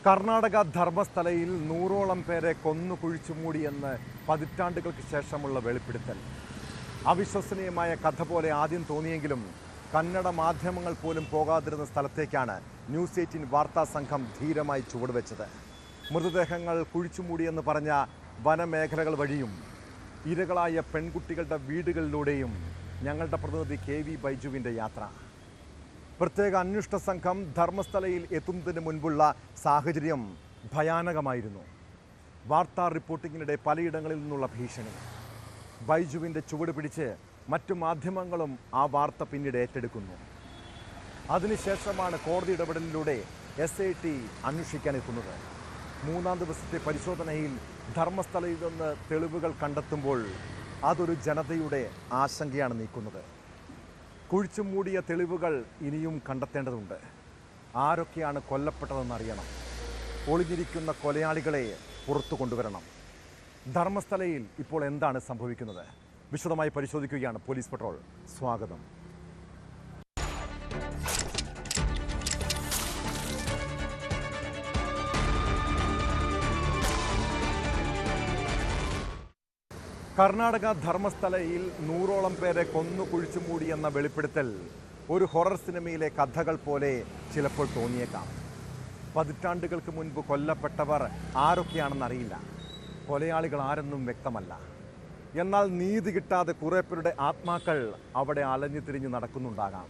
കർണാടക ധർമ്മസ്ഥലയിൽ 100ഓളം പേരെ കൊന്നു കുഴിച്ചുമൂടിയെന്ന് പതിറ്റാണ്ടുകൾക്ക് ശേഷമുള്ള വെളിപ്പെടുത്തൽ. അവിശ്വസനീയമായ കഥ പോലെ ആദ്യം തോന്നിയെങ്കിലും കന്നഡ മാധ്യമങ്ങൾ പോലും പോകാതിരുന്ന സ്ഥലത്തേക്കാണ് ന്യൂസ് 18 വാർത്താ സംഘം ധീരമായി ചുവടുവെച്ചത്. മൃതദേഹങ്ങൾ കുഴിച്ചുമൂടിയെന്ന് പറഞ്ഞ വനമേഖലകൾ വഴിയും ഇരകളായ പെൺകുട്ടികളുടെ വീടുകളിലൂടെയും ഞങ്ങളുടെ പ്രതിനിധി KV ബൈജുവിൻ്റെ യാത്ര. പ്രത്യേക അന്വേഷണ സംഘം ധർമ്മസ്ഥലയിൽ എത്തുന്നതിന് മുൻപുള്ള സാഹചര്യം ഭയാനകമായിരുന്നു. വാർത്താ റിപ്പോർട്ടിങ്ങിനിടെ പലയിടങ്ങളിൽ നിന്നുള്ള ഭീഷണി. ബൈജുവിൻ്റെ ചുവട് പിടിച്ച് മറ്റു മാധ്യമങ്ങളും ആ വാർത്ത പിന്നീട് ഏറ്റെടുക്കുന്നു. അതിനുശേഷമാണ് കോടതി ഇടപെടലിലൂടെ SIT അന്വേഷിക്കാൻ എത്തുന്നത്. 3-ാം ദിവസത്തെ പരിശോധനയിൽ ധർമ്മസ്ഥലയിൽ നിന്ന് തെളിവുകൾ കണ്ടെത്തുമ്പോൾ അതൊരു ജനതയുടെ ആശങ്കയാണ് നീക്കുന്നത്. കുഴിച്ചുമൂടിയ തെളിവുകൾ ഇനിയും കണ്ടെത്തേണ്ടതുണ്ട്. ആരൊക്കെയാണ് കൊല്ലപ്പെട്ടതെന്നറിയണം. ഒളിഞ്ഞിരിക്കുന്ന കൊലയാളികളെ പുറത്തു കൊണ്ടുവരണം. ധർമ്മസ്ഥലയിൽ ഇപ്പോൾ എന്താണ് സംഭവിക്കുന്നത്? വിശദമായി പരിശോധിക്കുകയാണ് പോലീസ് പട്രോൾ. സ്വാഗതം. കർണാടക ധർമ്മസ്ഥലയിൽ 100ഓളം പേരെ കൊന്നു കുഴിച്ചുമൂടിയെന്ന വെളിപ്പെടുത്തൽ ഒരു ഹൊറർ സിനിമയിലെ കഥകൾ പോലെ ചിലപ്പോൾ തോന്നിയേക്കാം. പതിറ്റാണ്ടുകൾക്ക് മുൻപ് കൊല്ലപ്പെട്ടവർ ആരൊക്കെയാണെന്നറിയില്ല. കൊലയാളികൾ ആരെന്നും വ്യക്തമല്ല. എന്നാൽ നീതി കിട്ടാതെ കുറേ പേരുടെ ആത്മാക്കൾ അവിടെ അലഞ്ഞു തിരിഞ്ഞു നടക്കുന്നുണ്ടാകാം.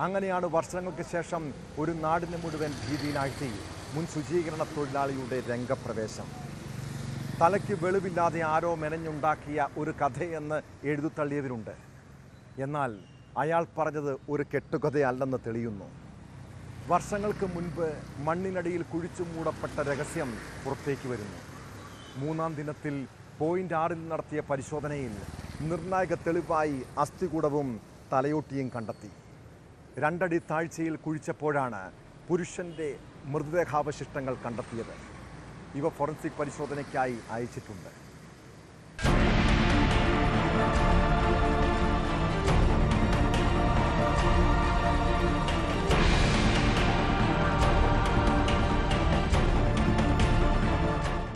അങ്ങനെയാണ് വർഷങ്ങൾക്ക് ശേഷം ഒരു നാടിനെ മുഴുവൻ ഭീതിയിലാഴ്ത്തി മുൻ ശുചീകരണ തൊഴിലാളിയുടെ രംഗപ്രവേശം. തലയ്ക്ക് വെളിവില്ലാതെ ആരോ മെനഞ്ഞുണ്ടാക്കിയ ഒരു കഥയെന്ന് എഴുതിത്തള്ളിയവരുണ്ട്. എന്നാൽ അയാൾ പറഞ്ഞത് ഒരു കെട്ടുകഥയല്ലെന്ന് തെളിയുന്നു. വർഷങ്ങൾക്ക് മുൻപ് മണ്ണിനടിയിൽ കുഴിച്ചു മൂടപ്പെട്ട രഹസ്യം പുറത്തേക്ക് വരുന്നു. 3-ാം ദിനത്തിൽ പോയിന്റ് 6-ൽ നടത്തിയ പരിശോധനയിൽ നിർണായക തെളിവായി അസ്ഥികൂടവും തലയോട്ടിയും കണ്ടെത്തി. 2 അടി താഴ്ചയിൽ കുഴിച്ചപ്പോഴാണ് പുരുഷൻ്റെ മൃതദേഹാവശിഷ്ടങ്ങൾ കണ്ടെത്തിയത്. ഇവ ഫോറൻസിക് പരിശോധനയ്ക്കായി അയച്ചിട്ടുണ്ട്.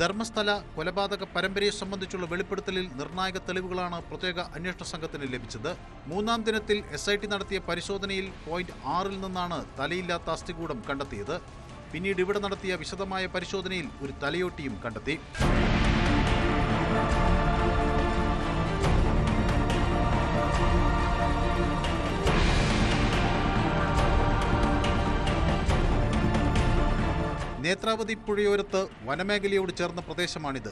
ധർമ്മസ്ഥല കൊലപാതക പരമ്പരയെ സംബന്ധിച്ചുള്ള വെളിപ്പെടുത്തലിൽ നിർണായക തെളിവുകളാണ് പ്രത്യേക അന്വേഷണ സംഘത്തിന് ലഭിച്ചത്. 3-ാം ദിനത്തിൽ SIT നടത്തിയ പരിശോധനയിൽ പോയിന്റ് 6-ൽ നിന്നാണ് തലയില്ലാത്ത അസ്ഥികൂടം കണ്ടെത്തിയത്. പിന്നീട് ഇവിടെ നടത്തിയ വിശദമായ പരിശോധനയിൽ ഒരു തലയോട്ടിയും കണ്ടെത്തി. നേത്രാവതി പുഴയോരത്ത് വനമേഖലയോട് ചേർന്ന പ്രദേശമാണിത്.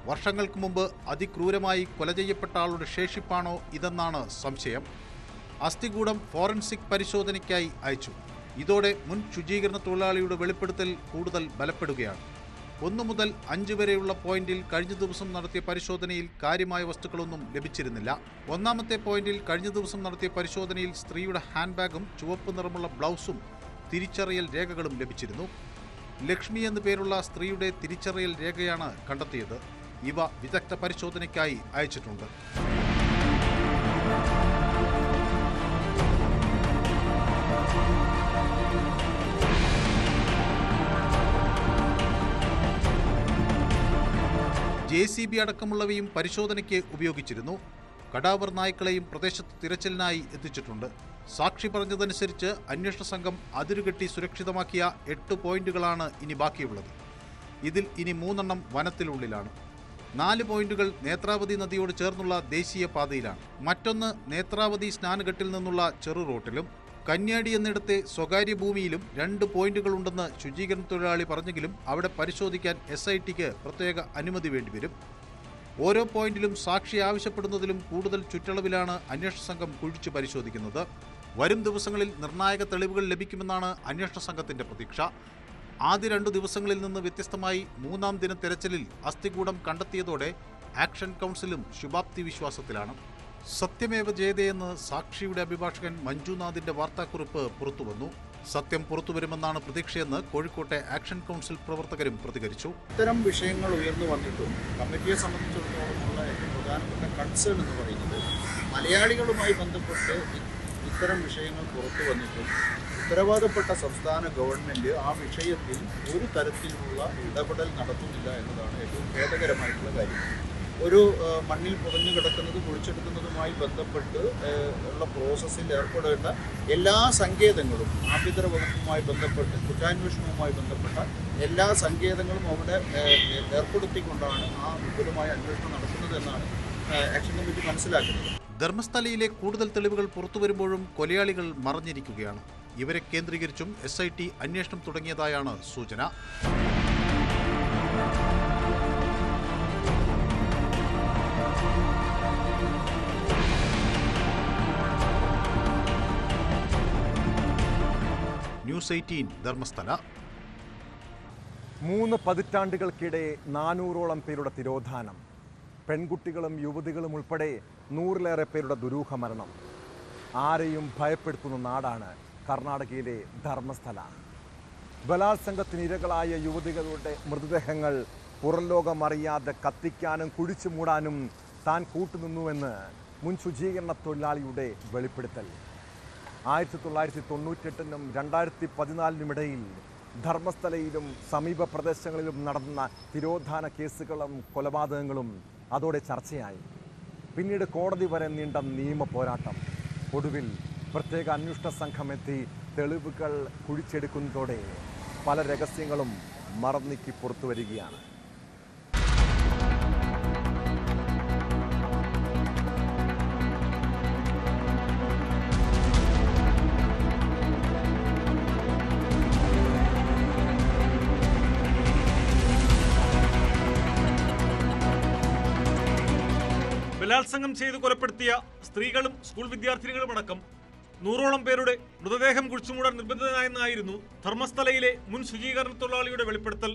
വർഷങ്ങൾക്ക് മുമ്പ് അതിക്രൂരമായി കൊല ചെയ്യപ്പെട്ട ആളുടെ ശേഷിപ്പാണോ ഇതെന്നാണ് സംശയം. അസ്ഥികൂടം ഫോറൻസിക് പരിശോധനയ്ക്കായി അയച്ചു. ഇതോടെ മുൻ ശുചീകരണ തൊഴിലാളിയുടെ വെളിപ്പെടുത്തൽ കൂടുതൽ ബലപ്പെടുകയാണ്. 1 മുതൽ 5 വരെയുള്ള പോയിന്റിൽ കഴിഞ്ഞ ദിവസം നടത്തിയ പരിശോധനയിൽ കാര്യമായ വസ്തുക്കളൊന്നും ലഭിച്ചിരുന്നില്ല. 1-ാമത്തെ പോയിന്റിൽ കഴിഞ്ഞ ദിവസം നടത്തിയ പരിശോധനയിൽ സ്ത്രീയുടെ ഹാൻഡ് ബാഗും ചുവപ്പ് നിറമുള്ള ബ്ലൗസും തിരിച്ചറിയൽ രേഖകളും ലഭിച്ചിരുന്നു. ലക്ഷ്മി എന്നു പേരുള്ള സ്ത്രീയുടെ തിരിച്ചറിയൽ രേഖയാണ് കണ്ടെത്തിയത്. ഇവ വിദഗ്ധ പരിശോധനയ്ക്കായി അയച്ചിട്ടുണ്ട്. JCB അടക്കമുള്ളവയും പരിശോധനയ്ക്ക് ഉപയോഗിച്ചിരുന്നു. കടാവർ നായ്ക്കളെയും പ്രദേശത്ത് തിരച്ചിലിനായി എത്തിച്ചിട്ടുണ്ട്. സാക്ഷി പറഞ്ഞതനുസരിച്ച് അന്വേഷണ സംഘം അതിരുകെട്ടി സുരക്ഷിതമാക്കിയ 8 പോയിന്റുകളാണ് ഇനി ബാക്കിയുള്ളത്. ഇതിൽ ഇനി 3 എണ്ണം വനത്തിനുള്ളിലാണ്. 4 പോയിന്റുകൾ നേത്രാവതി നദിയോട് ചേർന്നുള്ള ദേശീയ പാതയിലാണ്. മറ്റൊന്ന് നേത്രാവതി സ്നാനഘട്ടിൽ നിന്നുള്ള ചെറു റോട്ടിലും. കന്യാടി എന്നിടത്തെ സ്വകാര്യ ഭൂമിയിലും 2 പോയിന്റുകളുണ്ടെന്ന് ശുചീകരണ തൊഴിലാളി പറഞ്ഞെങ്കിലും അവിടെ പരിശോധിക്കാൻ SITക്ക് പ്രത്യേക അനുമതി വേണ്ടിവരും. ഓരോ പോയിന്റിലും സാക്ഷി ആവശ്യപ്പെടുന്നതിലും കൂടുതൽ ചുറ്റളവിലാണ് അന്വേഷണ സംഘം കുഴിച്ചു പരിശോധിക്കുന്നത്. വരും ദിവസങ്ങളിൽ നിർണായക തെളിവുകൾ ലഭിക്കുമെന്നാണ് അന്വേഷണ സംഘത്തിന്റെ പ്രതീക്ഷ. ആദ്യ 2 ദിവസങ്ങളിൽ നിന്ന് വ്യത്യസ്തമായി 3-ാം ദിന തെരച്ചിലിൽ അസ്ഥികൂടം കണ്ടെത്തിയതോടെ ആക്ഷൻ കൗൺസിലും ശുഭാപ്തി വിശ്വാസത്തിലാണ്. സത്യമേവ ജയതയെന്ന് സാക്ഷിയുടെ അഭിഭാഷകൻ മഞ്ജുനാഥിന്റെ വാർത്താക്കുറിപ്പ് പുറത്തുവന്നു. സത്യം പുറത്തുവരുമെന്നാണ് പ്രതീക്ഷയെന്ന് കോഴിക്കോട്ടെ ആക്ഷൻ കൗൺസിൽ പ്രവർത്തകരും പ്രതികരിച്ചു. ഇത്തരം വിഷയങ്ങൾ ഉയർന്നു വന്നിട്ടും കമ്മിറ്റിയെ സംബന്ധിച്ചിടത്തോളമുള്ള ഏറ്റവും പ്രധാനപ്പെട്ട കൺസേൺ എന്ന് പറയുന്നത് മലയാളികളുമായി ബന്ധപ്പെട്ട് ഇത്തരം വിഷയങ്ങൾ പുറത്തു വന്നിട്ടും ഉത്തരവാദപ്പെട്ട സംസ്ഥാന ഗവൺമെൻറ് ആ വിഷയത്തിൽ ഒരു തരത്തിലുള്ള ഇടപെടൽ നടത്തുന്നില്ല എന്നതാണ് ഏറ്റവും ഖേദകരമായിട്ടുള്ള കാര്യം. ഒരു മണ്ണിൽ പുതഞ്ഞു കിടക്കുന്നത് കുഴിച്ചെടുക്കുന്നതുമായി ബന്ധപ്പെട്ട് ഉള്ള പ്രോസസ്സിൽ ഏർപ്പെടേണ്ട എല്ലാ സങ്കേതങ്ങളും ആഭ്യന്തര വകുപ്പുമായി ബന്ധപ്പെട്ട് കുറ്റാന്വേഷണവുമായി ബന്ധപ്പെട്ട എല്ലാ സങ്കേതങ്ങളും അവിടെ ഏർപ്പെടുത്തിക്കൊണ്ടാണ് ആ വിപുലമായ അന്വേഷണം നടത്തുന്നത് എന്നാണ് ആക്ഷൻ കമ്മിറ്റി മനസ്സിലാക്കുന്നത്. ധർമ്മസ്ഥലയിലെ കൂടുതൽ തെളിവുകൾ പുറത്തുവരുമ്പോഴും കൊലയാളികൾ മറഞ്ഞിരിക്കുകയാണ്. ഇവരെ കേന്ദ്രീകരിച്ചും SIT അന്വേഷണം തുടങ്ങിയതായാണ് സൂചന. ന്യൂസ് 18 ധർമ്മസ്ഥല. 3 പതിറ്റാണ്ടുകൾക്കിടെ 400ഓളം പേരുടെ തിരോധാനം, പെൺകുട്ടികളും യുവതികളും ഉൾപ്പെടെ 100-ലേറെ പേരുടെ ദുരൂഹ മരണം. ആരെയും ഭയപ്പെടുത്തുന്ന നാടാണ് കർണാടകയിലെ ധർമ്മസ്ഥല. ബലാത്സംഗത്തിന് ഇരകളായ യുവതികളുടെ മൃതദേഹങ്ങൾ പുറം ലോകമറിയാതെ കത്തിക്കാനും കുഴിച്ചു മൂടാനും താൻ കൂട്ടുനിന്നുവെന്ന് മുൻ ശുചീകരണ തൊഴിലാളിയുടെ വെളിപ്പെടുത്തൽ. 1998-നും 2014-നുമിടയിൽ ധർമ്മസ്ഥലയിലും സമീപ പ്രദേശങ്ങളിലും നടന്ന തിരോധാന കേസുകളും കൊലപാതകങ്ങളും അതോടെ ചർച്ചയായി. പിന്നീട് കോടതി വരെ നീണ്ട നിയമ പോരാട്ടം. ഒടുവിൽ പ്രത്യേക അന്വേഷണ സംഘം എത്തി തെളിവുകൾ കുഴിച്ചെടുക്കുന്നതോടെ പല രഹസ്യങ്ങളും മറന്നീക്കി പുറത്തു വരികയാണ്. ബലാത്സംഗം ചെയ്ത് കൊലപ്പെടുത്തിയ സ്ത്രീകളും സ്കൂൾ വിദ്യാർത്ഥിനികളും അടക്കം 100ഓളം പേരുടെ മൃതദേഹം കുഴിച്ചുമൂടാൻ നിർബന്ധിതനായെന്നായിരുന്നു ധർമ്മസ്ഥലയിലെ മുൻ ശുചീകരണ തൊഴിലാളിയുടെ വെളിപ്പെടുത്തൽ.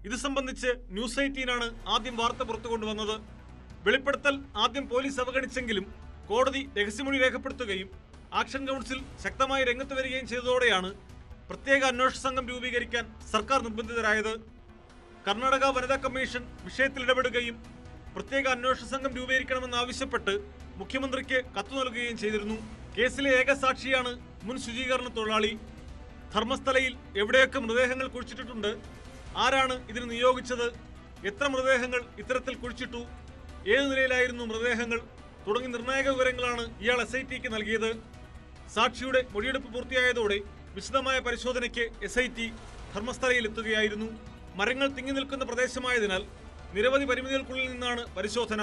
ഇത് സംബന്ധിച്ച് ന്യൂസ് 18 ആദ്യം വാർത്ത പുറത്തു കൊണ്ടുവന്നത്. വെളിപ്പെടുത്തൽ ആദ്യം പോലീസ് അവഗണിച്ചെങ്കിലും കോടതി രഹസ്യമൊഴി രേഖപ്പെടുത്തുകയും ആക്ഷൻ കൗൺസിൽ ശക്തമായി രംഗത്ത് വരികയും ചെയ്തതോടെയാണ് പ്രത്യേക അന്വേഷണ സംഘം രൂപീകരിക്കാൻ സർക്കാർ നിർബന്ധിതരായത്. കർണാടക വനിതാ കമ്മീഷൻ വിഷയത്തിൽ ഇടപെടുകയും പ്രത്യേക അന്വേഷണ സംഘം രൂപീകരിക്കണമെന്നാവശ്യപ്പെട്ട് മുഖ്യമന്ത്രിക്ക് കത്ത് നൽകുകയും ചെയ്തിരുന്നു. കേസിലെ ഏക സാക്ഷിയാണ് മുൻ ശുചീകരണ തൊഴിലാളി. ധർമ്മസ്ഥലയിൽ എവിടെയൊക്കെ മൃതദേഹങ്ങൾ കുഴിച്ചിട്ടിട്ടുണ്ട്, ആരാണ് ഇതിന് നിയോഗിച്ചത്, എത്ര മൃതദേഹങ്ങൾ ഇത്തരത്തിൽ കുഴിച്ചിട്ടു, ഏതു നിലയിലായിരുന്നു മൃതദേഹങ്ങൾ തുടങ്ങി നിർണായക വിവരങ്ങളാണ് ഇയാൾ SITക്ക് നൽകിയത്. സാക്ഷിയുടെ മൊഴിയെടുപ്പ് പൂർത്തിയായതോടെ വിശദമായ പരിശോധനയ്ക്ക് SIT ധർമ്മസ്ഥലയിൽ എത്തുകയായിരുന്നു. മരങ്ങൾ തിങ്ങി നിൽക്കുന്ന പ്രദേശമായതിനാൽ നിരവധി പരിമിതികൾക്കുള്ളിൽ നിന്നാണ് പരിശോധന.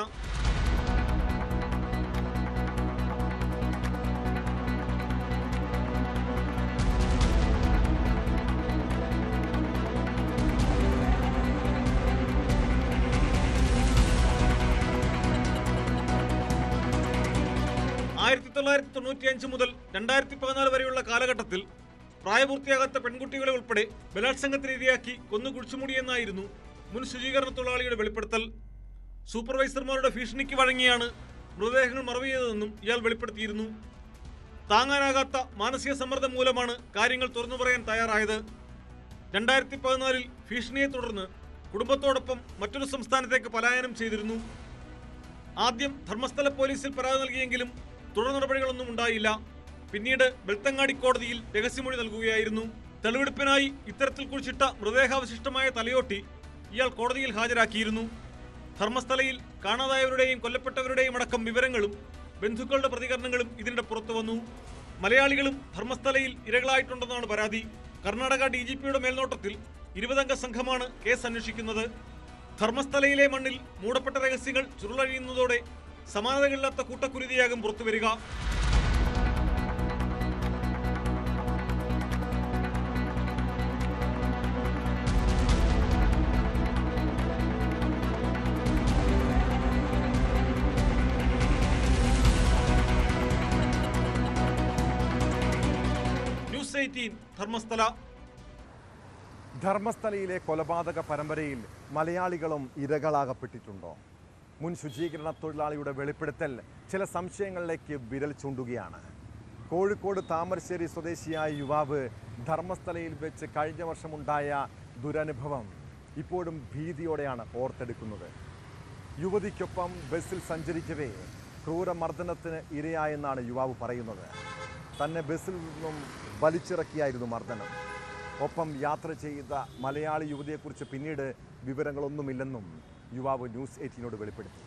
മുതൽ 2014 വരെയുള്ള കാലഘട്ടത്തിൽ പ്രായപൂർത്തിയാകാത്ത പെൺകുട്ടികളെ ഉൾപ്പെടെ ബലാത്സംഗത്തിന് ഇരയാക്കി കൊന്നു കുഴിച്ചുമൂടിയെന്നായിരുന്നു മുൻ ശുചീകരണ തൊഴിലാളിയുടെ വെളിപ്പെടുത്തൽ. സൂപ്പർവൈസർമാരുടെ ഭീഷണിക്ക് വഴങ്ങിയാണ് മൃതദേഹങ്ങൾ മറവ് ചെയ്തതെന്നും ഇയാൾ വെളിപ്പെടുത്തിയിരുന്നു. താങ്ങാനാകാത്ത മാനസിക സമ്മർദ്ദം മൂലമാണ് കാര്യങ്ങൾ തുറന്നു പറയാൻ തയ്യാറായത്. 2014 ഭീഷണിയെ തുടർന്ന് കുടുംബത്തോടൊപ്പം മറ്റൊരു സംസ്ഥാനത്തേക്ക് പലായനം ചെയ്തിരുന്നു. ആദ്യം ധർമ്മസ്ഥല പോലീസിൽ പരാതി നൽകിയെങ്കിലും തുടർ നടപടികളൊന്നും ഉണ്ടായില്ല. പിന്നീട് ബെൽത്തങ്ങാടി കോടതിയിൽ രഹസ്യമൊഴി നൽകുകയായിരുന്നു. തെളിവെടുപ്പിനായി ഇത്തരത്തിൽ കുഴിച്ചിട്ട മൃതദേഹാവശിഷ്ടമായ തലയോട്ടി ഇയാൾ കോടതിയിൽ ഹാജരാക്കിയിരുന്നു. ധർമ്മസ്ഥലയിൽ കാണാതായവരുടെയും കൊല്ലപ്പെട്ടവരുടെയും അടക്കം വിവരങ്ങളും ബന്ധുക്കളുടെ പ്രതികരണങ്ങളും ഇതിനിടെ പുറത്തു വന്നു. മലയാളികളും ധർമ്മസ്ഥലയിൽ ഇരകളായിട്ടുണ്ടെന്നാണ് പരാതി. കർണാടക DGPയുടെ മേൽനോട്ടത്തിൽ 20-അംഗ സംഘമാണ് കേസ് അന്വേഷിക്കുന്നത്. ധർമ്മസ്ഥലയിലെ മണ്ണിൽ മൂടപ്പെട്ട രഹസ്യങ്ങൾ ചുരുളഴിയുന്നതോടെ സമാനതകളില്ലാത്ത കൂട്ടക്കുരുതിയാകും പുറത്തുവരിക. ന്യൂസ് 18 ധർമ്മസ്ഥല. ധർമ്മസ്ഥലയിലെ കൊലപാതക പരമ്പരയിൽ മലയാളികളും ഇരകളാകപ്പെട്ടിട്ടുണ്ടോ? മുൻ ശുചീകരണ തൊഴിലാളിയുടെ വെളിപ്പെടുത്തൽ ചില സംശയങ്ങളിലേക്ക് വിരൽ ചൂണ്ടുകയാണ്. കോഴിക്കോട് താമരശ്ശേരി സ്വദേശിയായ യുവാവ് ധർമ്മസ്ഥലയിൽ വെച്ച് കഴിഞ്ഞ വർഷമുണ്ടായ ദുരനുഭവം ഇപ്പോഴും ഭീതിയോടെയാണ് ഓർത്തെടുക്കുന്നത്. യുവതിക്കൊപ്പം ബസ്സിൽ സഞ്ചരിക്കവേ ക്രൂരമർദ്ദനത്തിന് ഇരയായെന്നാണ് യുവാവ് പറയുന്നത്. തന്നെ ബസ്സിൽ നിന്നും വലിച്ചിറക്കിയായിരുന്നു മർദ്ദനം. ഒപ്പം യാത്ര ചെയ്ത മലയാളി യുവതിയെക്കുറിച്ച് പിന്നീട് വിവരങ്ങളൊന്നുമില്ലെന്നും യുവാവ് ന്യൂസ് 18നോട് വെളിപ്പെടുത്തി.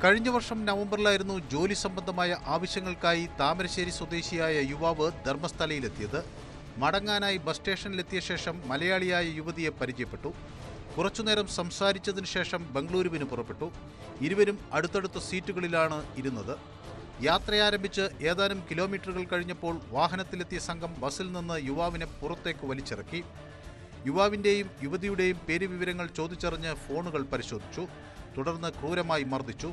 കഴിഞ്ഞ വർഷം നവംബറിലായിരുന്നു ജോലി സംബന്ധമായ ആവശ്യങ്ങൾക്കായി താമരശ്ശേരി സ്വദേശിയായ യുവാവ് ധർമ്മസ്ഥലയിലെത്തിയത്. മടങ്ങാനായി ബസ് സ്റ്റേഷനിലെത്തിയ ശേഷം മലയാളിയായ യുവതിയെ പരിചയപ്പെട്ടു. കുറച്ചുനേരം സംസാരിച്ചതിനു ശേഷം ബംഗളൂരുവിന് പുറപ്പെട്ടു. ഇരുവരും അടുത്തടുത്ത സീറ്റുകളിലാണ് ഇരുന്നത്. യാത്രയാരംഭിച്ച് ഏതാനും കിലോമീറ്ററുകൾ കഴിഞ്ഞപ്പോൾ വാഹനത്തിലെത്തിയ സംഘം ബസ്സിൽ നിന്ന് യുവാവിനെ പുറത്തേക്ക് വലിച്ചിറക്കി. യുവാവിൻ്റെയും യുവതിയുടെയും പേര് വിവരങ്ങൾ ചോദിച്ചറിഞ്ഞ് ഫോണുകൾ പരിശോധിച്ചു. തുടർന്ന് ക്രൂരമായി മർദ്ദിച്ചു.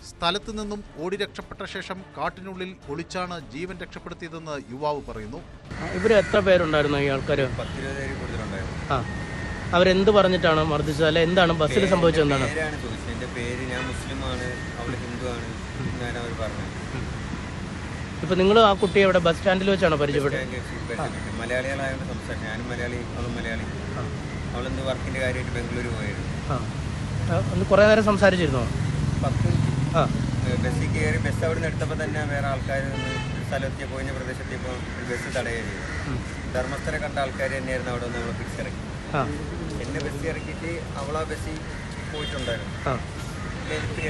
സ്ഥലത്തു നിന്നും ഓടി രക്ഷപ്പെട്ട ശേഷം കാട്ടിനുള്ളിൽ ഒളിച്ചാണ് ജീവൻ രക്ഷപ്പെടുത്തിയതെന്ന് യുവാവ് പറയുന്നു. ഇവർ എത്ര പേരുണ്ടായിരുന്നു ഈ ആൾക്കാർ? 10-20 പേര് കൂടുതലുണ്ടായിരുന്നു. ആ, അവരെന്ത് പറഞ്ഞിട്ടാണ് മർദ്ദിച്ചത്? അല്ലെ എന്താണ് ബസ്സിൽ സംഭവിച്ചത്? എന്താണ് ചോദിച്ചത്? എൻ്റെ പേര്, ഞാൻ മുസ്ലിമാണ്, അവൾ ഹിന്ദുവാണ് എന്നാണ് അവർ പറഞ്ഞത്. ഇപ്പൊ നിങ്ങൾ ആ കുട്ടിയെ ഇവിടെ ബസ് സ്റ്റാൻഡിൽ വെച്ചാണോ പരിചയപ്പെട്ടത്? മലയാളികളായതുകൊണ്ട് സംസാരിച്ചു. ഞാനും മലയാളി, അവളും മലയാളി. അവളെന്ത് വർക്കിൻ്റെ കാര്യമായിട്ട് ബംഗളൂരു പോയിരുന്നു. ഒന്ന് കുറേ നേരം സംസാരിച്ചിരുന്നോ? 10 മിനിറ്റ്. ബസ്സിൽ കയറി ബസ് അവിടെ നിന്ന് എടുത്തപ്പോൾ തന്നെ വേറെ ആൾക്കാർ നിന്ന് ഒരു സ്ഥലത്തെത്തിയപ്പോൾ കഴിഞ്ഞ പ്രദേശത്തെത്തിയപ്പോൾ ഒരു ബസ് തടയുകയും ചെയ്തു. ധർമ്മസ്ഥല കണ്ട ആൾക്കാർ തന്നെയായിരുന്നു അവിടെ നിന്ന് നമ്മളെ തിരിച്ചിറക്കി. എന്നെ ബസ്സിൽ ഇറക്കിയിട്ട് അവൾ ആ ബസ്സിൽ പോയിട്ടുണ്ടായിരുന്നു.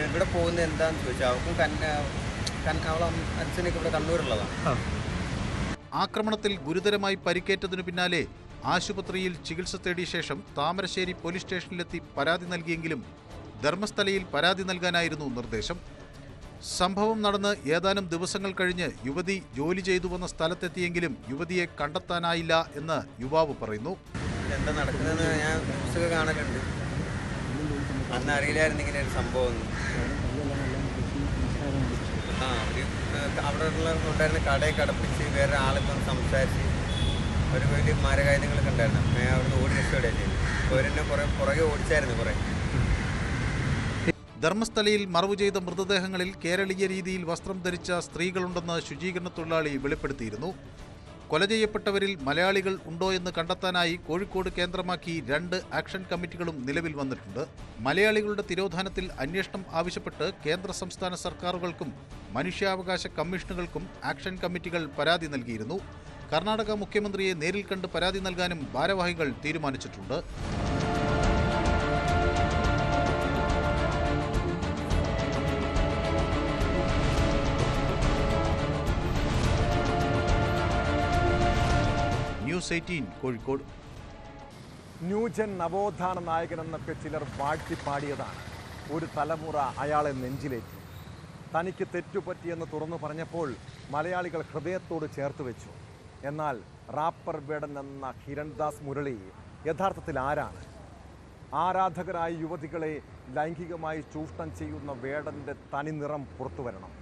ഇവിടെ പോകുന്നത് എന്താണെന്ന് ചോദിച്ചാൽ അവൾക്കും അവളെ അച്ഛനൊക്കെ ഇവിടെ കണ്ണൂരുള്ളതാണ്. ആക്രമണത്തിൽ ഗുരുതരമായി പരിക്കേറ്റതിനു പിന്നാലെ ആശുപത്രിയിൽ ചികിത്സ തേടിയ ശേഷം താമരശ്ശേരി പോലീസ് സ്റ്റേഷനിലെത്തി പരാതി നൽകിയെങ്കിലും ധർമ്മസ്ഥലയിൽ പരാതി നൽകാനായിരുന്നു നിർദ്ദേശം. സംഭവം നടന്ന് ഏതാനും ദിവസങ്ങൾ കഴിഞ്ഞ് യുവതി ജോലി ചെയ്തു വന്ന സ്ഥലത്തെത്തിയെങ്കിലും യുവതിയെ കണ്ടെത്താനായില്ല എന്ന് യുവാവ് പറയുന്നു. എന്താ നടക്കുന്നതെന്ന് ഞാൻ ന്യൂസൊക്കെ കാണലുണ്ട്. അന്ന് അറിയില്ലായിരുന്നു ഇങ്ങനെ ഒരു സംഭവം. അവിടെ ഉണ്ടായിരുന്ന കടയെ കടപ്പിച്ച് വേറെ ആളൊക്കെ സംസാരിച്ച് ഒരു വലിയ മാരകായുധങ്ങളൊക്കെ ഉണ്ടായിരുന്നു. ഞാൻ അവിടുന്ന് ഓടി രക്ഷപ്പെടുകയാണ് ചെയ്തു. അവരെന്നെ പുറകെ ഓടിച്ചായിരുന്നു കുറേ. ധർമ്മസ്ഥലയിൽ മറവു ചെയ്ത മൃതദേഹങ്ങളിൽ കേരളീയ രീതിയിൽ വസ്ത്രം ധരിച്ച സ്ത്രീകളുണ്ടെന്ന് ശുചീകരണ തൊഴിലാളി വെളിപ്പെടുത്തിയിരുന്നു. കൊല ചെയ്യപ്പെട്ടവരിൽ മലയാളികൾ ഉണ്ടോ എന്ന് കണ്ടെത്താനായി കോഴിക്കോട് കേന്ദ്രമാക്കി 2 ആക്ഷൻ കമ്മിറ്റികളും നിലവിൽ വന്നിട്ടുണ്ട്. മലയാളികളുടെ തിരോധാനത്തിൽ അന്വേഷണം ആവശ്യപ്പെട്ട് കേന്ദ്ര സംസ്ഥാന സർക്കാരുകൾക്കും മനുഷ്യാവകാശ കമ്മീഷനുകൾക്കും ആക്ഷൻ കമ്മിറ്റികൾ പരാതി നൽകിയിരുന്നു. കർണാടക മുഖ്യമന്ത്രിയെ നേരിൽ കണ്ട് പരാതി നൽകാനും ഭാരവാഹികൾ തീരുമാനിച്ചിട്ടുണ്ട്. ന്യൂസ് 18 കോഴിക്കോട്. ന്യൂജൻ നവോത്ഥാന നായകനെന്നൊക്കെ ചിലർ വാഴ്ത്തിപ്പാടിയതാണ്. ഒരു തലമുറ അയാളെ നെഞ്ചിലേറ്റി. തനിക്ക് തെറ്റുപറ്റിയെന്ന് തുറന്നു പറഞ്ഞപ്പോൾ മലയാളികൾ ഹൃദയത്തോട് ചേർത്ത് വെച്ചു. എന്നാൽ റാപ്പർ വേടൻ എന്ന ഹിരൺദാസ് മുരളി യഥാർത്ഥത്തിൽ ആരാണ്? ആരാധകരായ യുവതികളെ ലൈംഗികമായി ചൂഷണം ചെയ്യുന്ന വേടൻ്റെ തനിനിറം പുറത്തു വരണം.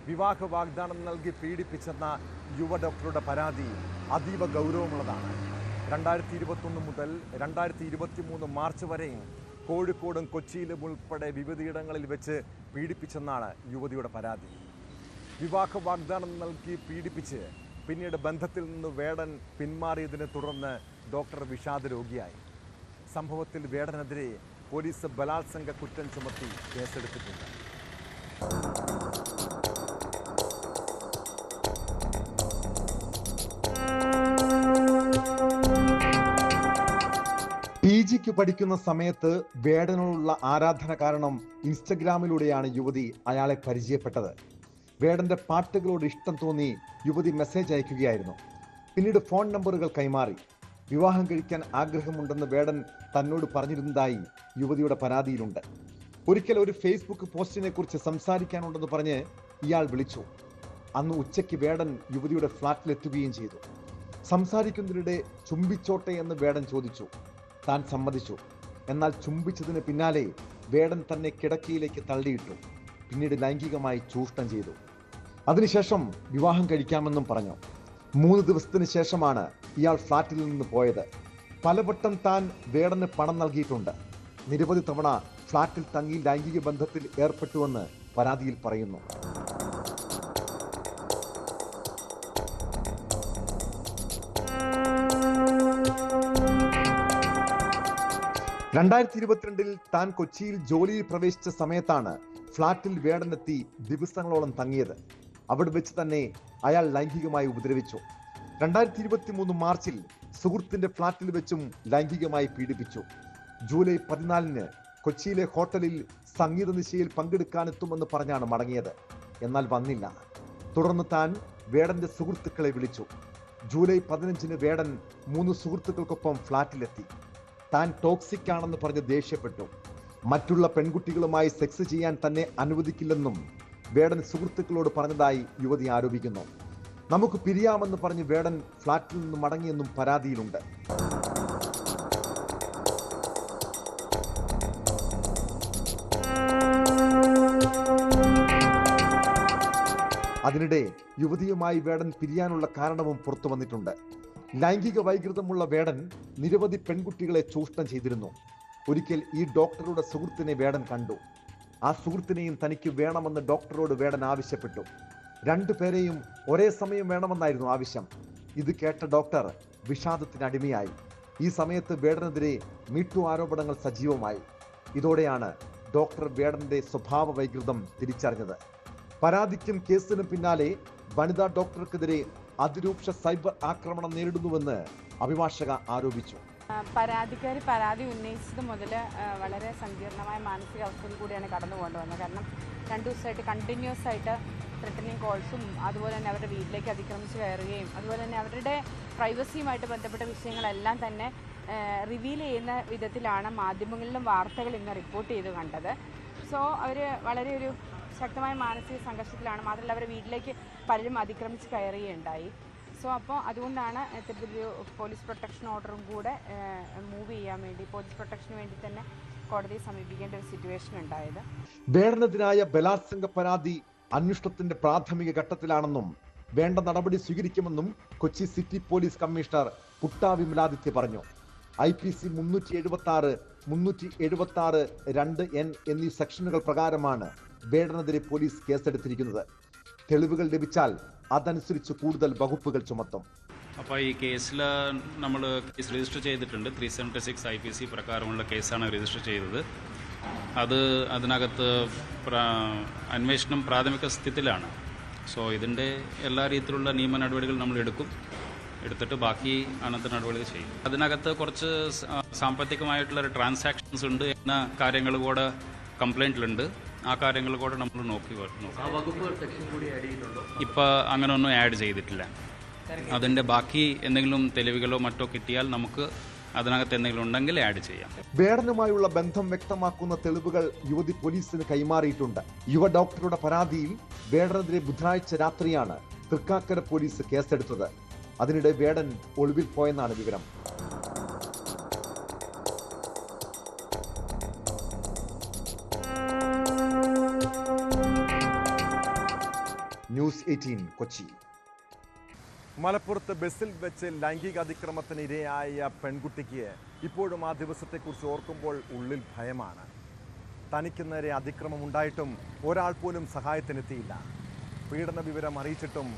വിവാഹ വാഗ്ദാനം നൽകി പീഡിപ്പിച്ചെന്ന യുവ ഡോക്ടറുടെ പരാതി അതീവ ഗൗരവമുള്ളതാണ്. 2021 മുതൽ 2023 മാർച്ച് വരെ കോഴിക്കോടും കൊച്ചിയിലും ഉൾപ്പെടെ വിവിധയിടങ്ങളിൽ വെച്ച് പീഡിപ്പിച്ചെന്നാണ് യുവതിയുടെ പരാതി. വിവാഹ വാഗ്ദാനം നൽകി പീഡിപ്പിച്ച് പിന്നീട് ബന്ധത്തിൽ നിന്ന് വേടൻ പിന്മാറിയതിനെ തുടർന്ന് ഡോക്ടർ വിഷാദ രോഗിയായി. സംഭവത്തിൽ വേടനെതിരെ പോലീസ് ബലാത്സംഗ കുറ്റം ചുമത്തി കേസെടുത്തിട്ടുണ്ട്. PGക്ക് പഠിക്കുന്ന സമയത്ത് വേടനോടുള്ള ആരാധന കാരണം ഇൻസ്റ്റഗ്രാമിലൂടെയാണ് യുവതി അയാളെ പരിചയപ്പെട്ടത്. വേടന്റെ പാട്ടുകളോട് ഇഷ്ടം തോന്നി യുവതി മെസ്സേജ് അയക്കുകയായിരുന്നു. പിന്നീട് ഫോൺ നമ്പറുകൾ കൈമാറി. വിവാഹം കഴിക്കാൻ ആഗ്രഹമുണ്ടെന്ന് വേടൻ തന്നോട് പറഞ്ഞിരുന്നതായി യുവതിയുടെ പരാതിയിലുണ്ട്. ഒരിക്കൽ ഒരു ഫേസ്ബുക്ക് പോസ്റ്റിനെ കുറിച്ച് സംസാരിക്കാനുണ്ടെന്ന് പറഞ്ഞ് ഇയാൾ വിളിച്ചു. അന്ന് ഉച്ചയ്ക്ക് വേടൻ യുവതിയുടെ ഫ്ലാറ്റിലെത്തുകയും ചെയ്തു. സംസാരിക്കുന്നതിനിടെ ചുംബിച്ചോട്ടെ എന്ന് വേടൻ ചോദിച്ചു. താൻ സമ്മതിച്ചു. എന്നാൽ ചുംബിച്ചതിന് പിന്നാലെ വേടൻ തന്നെ കിടക്കയിലേക്ക് തള്ളിയിട്ടു. പിന്നീട് ലൈംഗികമായി ചൂഷണം ചെയ്തു. അതിനുശേഷം വിവാഹം കഴിക്കാമെന്നും പറഞ്ഞു. 3 ദിവസത്തിന് ശേഷമാണ് ഇയാൾ ഫ്ലാറ്റിൽ നിന്ന് പോയത്. പലവട്ടം താൻ വേടന് പണം നൽകിയിട്ടുണ്ട്. നിരവധി തവണ ഫ്ലാറ്റിൽ തങ്ങി ലൈംഗിക ബന്ധത്തിൽ ഏർപ്പെട്ടുവെന്ന് പരാതിയിൽ പറയുന്നു. 2022 താൻ കൊച്ചിയിൽ ജോലിയിൽ പ്രവേശിച്ച സമയത്താണ് ഫ്ളാറ്റിൽ വേടനെത്തി ദിവസങ്ങളോളം തങ്ങിയത്. അവിടെ വെച്ച് തന്നെ അയാൾ ലൈംഗികമായി ഉപദ്രവിച്ചു. 2023 മാർച്ചിൽ സുഹൃത്തിന്റെ ഫ്ളാറ്റിൽ വെച്ചും ലൈംഗികമായി പീഡിപ്പിച്ചു. ജൂലൈ 14 കൊച്ചിയിലെ ഹോട്ടലിൽ സംഗീത നിശയിൽ പങ്കെടുക്കാനെത്തുമെന്ന് പറഞ്ഞാണ് മടങ്ങിയത്. എന്നാൽ വന്നില്ല. തുടർന്ന് താൻ വേടന്റെ സുഹൃത്തുക്കളെ വിളിച്ചു. ജൂലൈ 15 വേടൻ 3 സുഹൃത്തുക്കൾക്കൊപ്പം ഫ്ളാറ്റിലെത്തി. താൻ ടോക്സിക് ആണെന്ന് പറഞ്ഞ് ദേഷ്യപ്പെട്ടു. മറ്റുള്ള പെൺകുട്ടികളുമായി സെക്സ് ചെയ്യാൻ തന്നെ അനുവദിക്കില്ലെന്നും വേടൻ സുഹൃത്തുക്കളോട് പറഞ്ഞതായി യുവതി ആരോപിക്കുന്നു. നമുക്ക് പിരിയാമെന്ന് പറഞ്ഞ് വേടൻ ഫ്ളാറ്റിൽ നിന്ന് മടങ്ങിയെന്നും പരാതിയിലുണ്ട്. അതിനിടെ യുവതിയുമായി വേടൻ പിരിയാനുള്ള കാരണവും പുറത്തു വന്നിട്ടുണ്ട്. ലൈംഗിക വൈകൃതമുള്ള വേടൻ നിരവധി പെൺകുട്ടികളെ ചൂഷണം ചെയ്തിരുന്നു. ഒരിക്കൽ ഈ ഡോക്ടറുടെ സുഹൃത്തിനെ വേടൻ കണ്ടു. ആ സുഹൃത്തിനെയും തനിക്ക് വേണമെന്ന് ഡോക്ടറോട് വേടൻ ആവശ്യപ്പെട്ടു. 2 പേരെയും ഒരേ സമയം വേണമെന്നായിരുന്നു ആവശ്യം. ഇത് കേട്ട ഡോക്ടർ വിഷാദത്തിന് അടിമയായി. ഈ സമയത്ത് വേടനെതിരെ മീട്ടു ആരോപണങ്ങൾ സജീവമായി. ഇതോടെയാണ് ഡോക്ടർ വേടന്റെ സ്വഭാവ വൈകൃതം തിരിച്ചറിഞ്ഞത്. പരാതിക്കും കേസിനും പിന്നാലെ വനിതാ ഡോക്ടർക്കെതിരെ അതിരൂക്ഷ സൈബർ ആക്രമണം നേരിടുന്നുവെന്ന് അഭിഭാഷക ആരോപിച്ചു. പരാതിക്കാരി പരാതി ഉന്നയിച്ചത് മുതൽ വളരെ സങ്കീർണമായ മാനസികാവസ്ഥയിൽ കൂടിയാണ് കടന്നു കൊണ്ടുവന്നത്. കാരണം 2 ദിവസമായിട്ട് കണ്ടിന്യൂസ് ആയിട്ട് ത്രെറ്റനിങ് കോൾസും അതുപോലെ തന്നെ അവരുടെ വീട്ടിലേക്ക് അതിക്രമിച്ച് കയറുകയും അതുപോലെ തന്നെ അവരുടെ പ്രൈവസിയുമായിട്ട് ബന്ധപ്പെട്ട വിഷയങ്ങളെല്ലാം തന്നെ റിവീൽ ചെയ്യുന്ന വിധത്തിലാണ് മാധ്യമങ്ങളിലും വാർത്തകൾ ഇന്ന് റിപ്പോർട്ട് ചെയ്ത് കണ്ടത്. സോ അവർ വളരെ ഒരു ശക്തമായ മാനസിക സംഘർഷത്തിലാണ്. മാത്രമല്ല അവരുടെ വീട്ടിലേക്ക് പലരും അതിക്രമിച്ച് കയറുകയുണ്ടായി. സോ അപ്പോൾ അതുകൊണ്ടാണ് ഇത്തരത്തിലൊരു പോലീസ് പ്രൊട്ടക്ഷൻ ഓർഡറും കൂടെ മൂവ് ചെയ്യാൻ വേണ്ടി പോലീസ് പ്രൊട്ടക്ഷന് വേണ്ടി തന്നെ കോടതിയെ സമീപിക്കേണ്ട ഒരു സിറ്റുവേഷൻ ഉണ്ടായത്. വേടനെതിരായ ബലാത്സംഗ പരാതി അന്വേഷണത്തിന്റെ പ്രാഥമിക ഘട്ടത്തിലാണെന്നും വേണ്ട നടപടി സ്വീകരിക്കുമെന്നും കൊച്ചി സിറ്റി പോലീസ് കമ്മീഷണർ കുട്ടാ വിമലാദിത്യ പറഞ്ഞു. IPC 376, 376 2N എന്നീ സെക്ഷനുകൾ പ്രകാരമാണ് വേടനെതിരെ പോലീസ് കേസെടുത്തിരിക്കുന്നത്. തെളിവുകൾ ലഭിച്ചാൽ അതനുസരിച്ച് കൂടുതൽ വകുപ്പുകൾ ചുമത്തും. അപ്പോൾ ഈ കേസിൽ നമ്മൾ കേസ് രജിസ്റ്റർ ചെയ്തിട്ടുണ്ട്. 376 IPC പ്രകാരമുള്ള കേസാണ് രജിസ്റ്റർ ചെയ്തത്. അതിനകത്ത് അന്വേഷണം പ്രാഥമിക സ്ഥിതിയിലാണ്. സോ ഇതിൻ്റെ എല്ലാ രീതിയിലുള്ള നിയമ നടപടികൾ നമ്മൾ എടുത്തിട്ട് ബാക്കി അനന്തര നടപടികൾ ചെയ്യും. അതിനകത്ത് കുറച്ച് സാമ്പത്തികമായിട്ടുള്ള ട്രാൻസാക്ഷൻസ് ഉണ്ട് എന്ന കാര്യങ്ങൾ കൂടെ കംപ്ലൈൻറ്റിലുണ്ട്. ആ കാര്യങ്ങൾ കൂടെ നമ്മൾ നോക്കി ഇപ്പോൾ അങ്ങനെ ഒന്നും ആഡ് ചെയ്തിട്ടില്ല. അതിൻ്റെ ബാക്കി എന്തെങ്കിലും തെളിവുകളോ മറ്റോ കിട്ടിയാൽ നമുക്ക് അതിനകത്ത് എന്തെങ്കിലും ഉണ്ടെങ്കിൽ ആഡ് ചെയ്യാം. വേടനുമായുള്ള ബന്ധം വ്യക്തമാക്കുന്ന തെളിവുകൾ യുവതി പോലീസിന് കൈമാറിയിട്ടുണ്ട്. യുവ ഡോക്ടറുടെ പരാതിയിൽ വേടനെതിരെ ബുധനാഴ്ച രാത്രിയാണ് തൃക്കാക്കര പോലീസ് കേസെടുത്തത്. അതിനിടെ വേടൻ ഒളിവിൽ പോയെന്നാണ് വിവരം. ന്യൂസ് 18 കൊച്ചി. മലപ്പുറത്ത് ബസ്സിൽ വെച്ച് ലൈംഗിക അതിക്രമത്തിന് ഇരയായ പെൺകുട്ടിക്ക് ഇപ്പോഴും ആ ദിവസത്തെക്കുറിച്ച് ഓർക്കുമ്പോൾ ഉള്ളിൽ ഭയമാണ്. തനിക്ക് നേരെ അതിക്രമം ഉണ്ടായിട്ടും ഒരാൾ പോലും സഹായത്തിനെത്തിയില്ല. പീഡന വിവരം അറിയിച്ചിട്ടും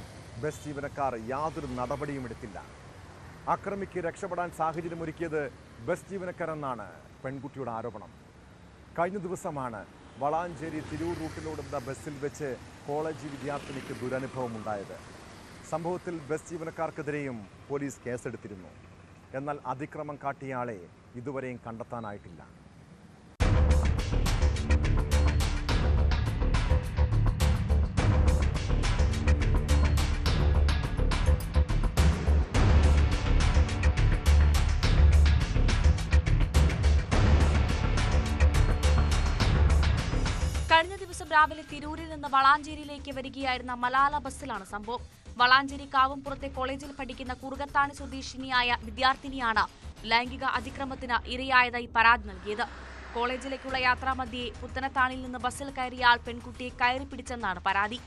ബസ് ജീവനക്കാർ യാതൊരു നടപടിയും എടുത്തില്ല. ആക്രമിക്ക് രക്ഷപ്പെടാൻ സാഹചര്യമൊരുക്കിയത് ബസ് ജീവനക്കാരെന്നാണ് പെൺകുട്ടിയുടെ ആരോപണം. കഴിഞ്ഞ ദിവസമാണ് വളാഞ്ചേരി തിരൂർ റൂട്ടിലോടുന്ന ബസ്സിൽ വെച്ച് കോളേജ് വിദ്യാർത്ഥിനിക്ക് ദുരനുഭവം ഉണ്ടായത്. സംഭവത്തിൽ ബസ് ജീവനക്കാർക്കെതിരെയും പോലീസ് കേസെടുത്തിരുന്നു. എന്നാൽ അതിക്രമം കാട്ടിയയാളെ ഇതുവരെയും കണ്ടെത്താനായിട്ടില്ല. കഴിഞ്ഞ ദിവസം രാവിലെ തിരൂരിൽ നിന്ന് വളാഞ്ചേരിയിലേക്ക് വരികയായിരുന്ന മലാല ബസ്സിലാണ് സംഭവം. വളാഞ്ചേരി കാവുംപുറത്തെ കോളേജിൽ പഠിക്കുന്ന കുറുകത്താണി സ്വദേശിനിയായ വിദ്യാർത്ഥിനിയാണ് ലൈംഗിക അതിക്രമത്തിന് ഇരയായതായി പരാതി നൽകിയത്. കോളേജിലേക്കുള്ള യാത്രാമധ്യേ പുത്തനത്താണിയിൽ നിന്ന് ബസ്സിൽ കയറിയ ആൾ പെൺകുട്ടിയെ കയറി പിടിച്ചെന്നാണ് പരാതി.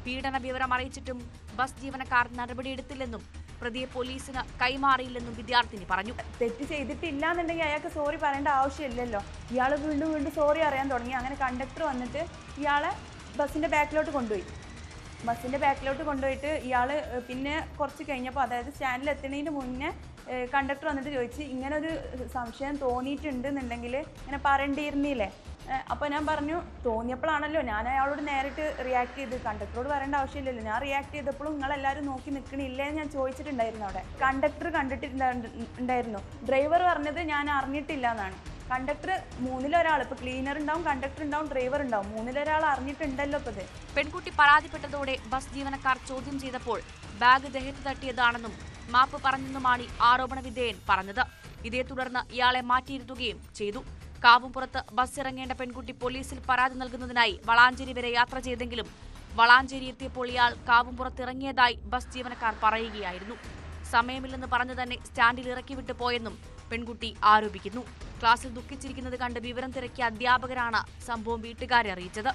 പീഡന വിവരം അറിയിച്ചിട്ടും ബസ് ജീവനക്കാർ നടപടിയെടുത്തില്ലെന്നും പ്രതിയെ പോലീസിന് കൈമാറിയില്ലെന്നും വിദ്യാർത്ഥിനി പറഞ്ഞു. തെറ്റ് ചെയ്തിട്ടില്ല എന്നുണ്ടെങ്കിൽ അയാൾക്ക് സോറി പറയേണ്ട ആവശ്യമില്ലല്ലോ. ഇയാൾ വീണ്ടും സോറി അറിയാൻ തുടങ്ങി. അങ്ങനെ കണ്ടക്ടർ വന്നിട്ട് ഇയാളെ ബസ്സിൻ്റെ ബാക്കിലോട്ട് കൊണ്ടുപോയിട്ട് ഇയാൾ പിന്നെ കുറച്ച് കഴിഞ്ഞപ്പോൾ, അതായത് സ്റ്റാൻഡിൽ എത്തുന്നതിന് മുന്നേ കണ്ടക്ടർ വന്നിട്ട് ചോദിച്ച് ഇങ്ങനെ ഒരു സംശയം തോന്നിയിട്ടുണ്ട് എന്നുണ്ടെങ്കിൽ ഇങ്ങനെ പറയേണ്ടിയിരുന്നില്ലേ. അപ്പോൾ ഞാൻ പറഞ്ഞു തോന്നിയപ്പോഴാണല്ലോ ഞാൻ അയാളോട് നേരിട്ട് റിയാക്ട് ചെയ്ത്, കണ്ടക്ടറോട് പറയേണ്ട ആവശ്യമില്ലല്ലോ. ഞാൻ റിയാക്ട് ചെയ്തപ്പോഴും നിങ്ങളെല്ലാവരും നോക്കി നിൽക്കണില്ലേ എന്ന് ഞാൻ ചോദിച്ചിട്ടുണ്ടായിരുന്നു. അവിടെ കണ്ടക്ടർ കണ്ടിട്ടുണ്ടായിരുന്നു, ഡ്രൈവർ പറഞ്ഞത് ഞാൻ അറിഞ്ഞിട്ടില്ല എന്നാണ്. കണ്ടക്ടർ മൂന്നിലൊരാൾ, ഇപ്പോൾ ക്ലീനർ ഉണ്ടാവും, കണ്ടക്ടർ ഉണ്ടാവും, ഡ്രൈവർ ഉണ്ടാവും, മൂന്നിലൊരാൾ അറിഞ്ഞിട്ടുണ്ടല്ലോ. ഇപ്പോൾ ഇത് പെൺകുട്ടി പരാതിപ്പെട്ടതോടെ ബസ് ജീവനക്കാർ ചോദ്യം ചെയ്തപ്പോൾ ബാഗ് ദേഹത്ത് തട്ടിയതാണെന്നും മാപ്പ് പറഞ്ഞെന്നുമാണ് ആരോപണ വിധേയൻ പറഞ്ഞത്. ഇതേ തുടർന്ന് ഇയാളെ മാറ്റിയിരുത്തുകയും ചെയ്തു. കാവുംപുറത്ത് ബസ് ഇറങ്ങേണ്ട പെൺകുട്ടി പോലീസിൽ പരാതി നൽകുന്നതിനായി വളാഞ്ചേരി വരെ യാത്ര ചെയ്തെങ്കിലും വളാഞ്ചേരി എത്തിയപ്പോൾ ഇയാൾ കാവുംപുറത്തിറങ്ങിയതായി ബസ് ജീവനക്കാർ പറയുകയായിരുന്നു. സമയമില്ലെന്ന് പറഞ്ഞു തന്നെ സ്റ്റാൻഡിൽ ഇറക്കിവിട്ടു പോയെന്നും പെൺകുട്ടി ആരോപിക്കുന്നു. ക്ലാസ്സിൽ ദുഃഖിച്ചിരിക്കുന്നത് കണ്ട് വിവരം തിരക്കിയ അധ്യാപകരാണ് സംഭവം വീട്ടുകാരെ അറിയിച്ചത്.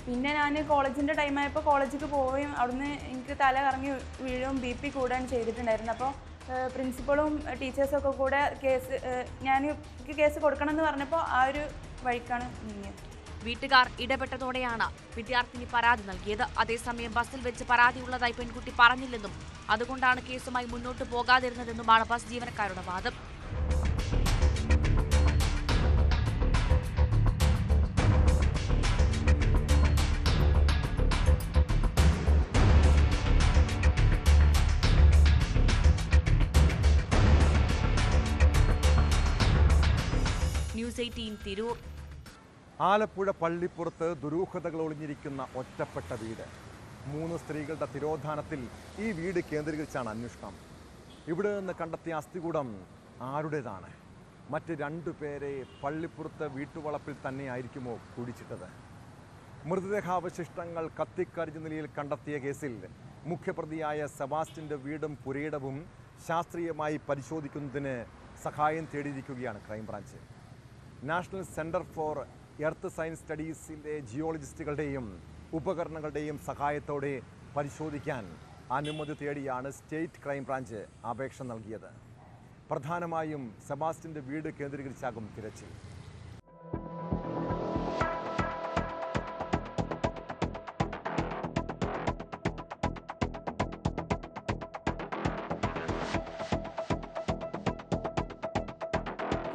പിന്നെ ഞാൻ കോളേജിൻ്റെ ടൈമായപ്പോൾ കോളേജിലേക്ക് പോവുകയും അവിടുന്ന് എനിക്ക് തല കറങ്ങി വീഴും BP കൂടുകയാണ് ചെയ്തിട്ടുണ്ടായിരുന്നു. അപ്പോൾ പ്രിൻസിപ്പളും ടീച്ചേഴ്സൊക്കെ കൂടെ എനിക്ക് കേസ് കൊടുക്കണമെന്ന് പറഞ്ഞപ്പോൾ ആ ഒരു വഴിക്കാണ് നീങ്ങിയത്. വീട്ടുകാർ ഇടപെട്ടതോടെയാണ് വിദ്യാർത്ഥിനി പരാതി നൽകിയത്. അതേസമയം ബസ്സിൽ വെച്ച് പരാതിയുള്ളതായി പെൺകുട്ടി പറഞ്ഞില്ലെന്നും അതുകൊണ്ടാണ് കേസുമായി മുന്നോട്ട് പോകാതിരുന്നതെന്നുമാണ് ബസ് ജീവനക്കാരുടെ വാദം. ന്യൂസ് 18 തിരൂർ. ആലപ്പുഴ പള്ളിപ്പുറത്ത് ദുരൂഹതകൾ ഒളിഞ്ഞിരിക്കുന്ന ഒറ്റപ്പെട്ട വീട്. 3 സ്ത്രീകളുടെ തിരോധാനത്തിൽ ഈ വീട് കേന്ദ്രീകരിച്ചാണ് അന്വേഷണം. ഇവിടെ നിന്ന് കണ്ടെത്തിയ അസ്ഥികൂടം ആരുടേതാണ്? മറ്റ് 2 പേരെ പള്ളിപ്പുറത്ത് വീട്ടുവളപ്പിൽ തന്നെയായിരിക്കുമോ കുഴിച്ചിട്ടത്? മൃതദേഹാവശിഷ്ടങ്ങൾ കത്തിക്കരിഞ്ഞ നിലയിൽ കണ്ടെത്തിയ കേസിൽ മുഖ്യപ്രതിയായ സെബാസ്റ്റ്യൻ്റെ വീടും പുരയിടവും ശാസ്ത്രീയമായി പരിശോധിക്കുന്നതിന് സഹായം തേടിയിരിക്കുകയാണ് crime branch. National centre for earth science സ്റ്റഡീസിലെ ജിയോളജിസ്റ്റുകളുടെയും ഉപകരണങ്ങളുടെയും സഹായത്തോടെ പരിശോധിക്കാൻ അനുമതി തേടിയാണ് സ്റ്റേറ്റ് ക്രൈംബ്രാഞ്ച് അപേക്ഷ നൽകിയത്. പ്രധാനമായും സെബാസ്റ്റ്യൻ്റെ വീട് കേന്ദ്രീകരിച്ചാകും തിരച്ചിൽ.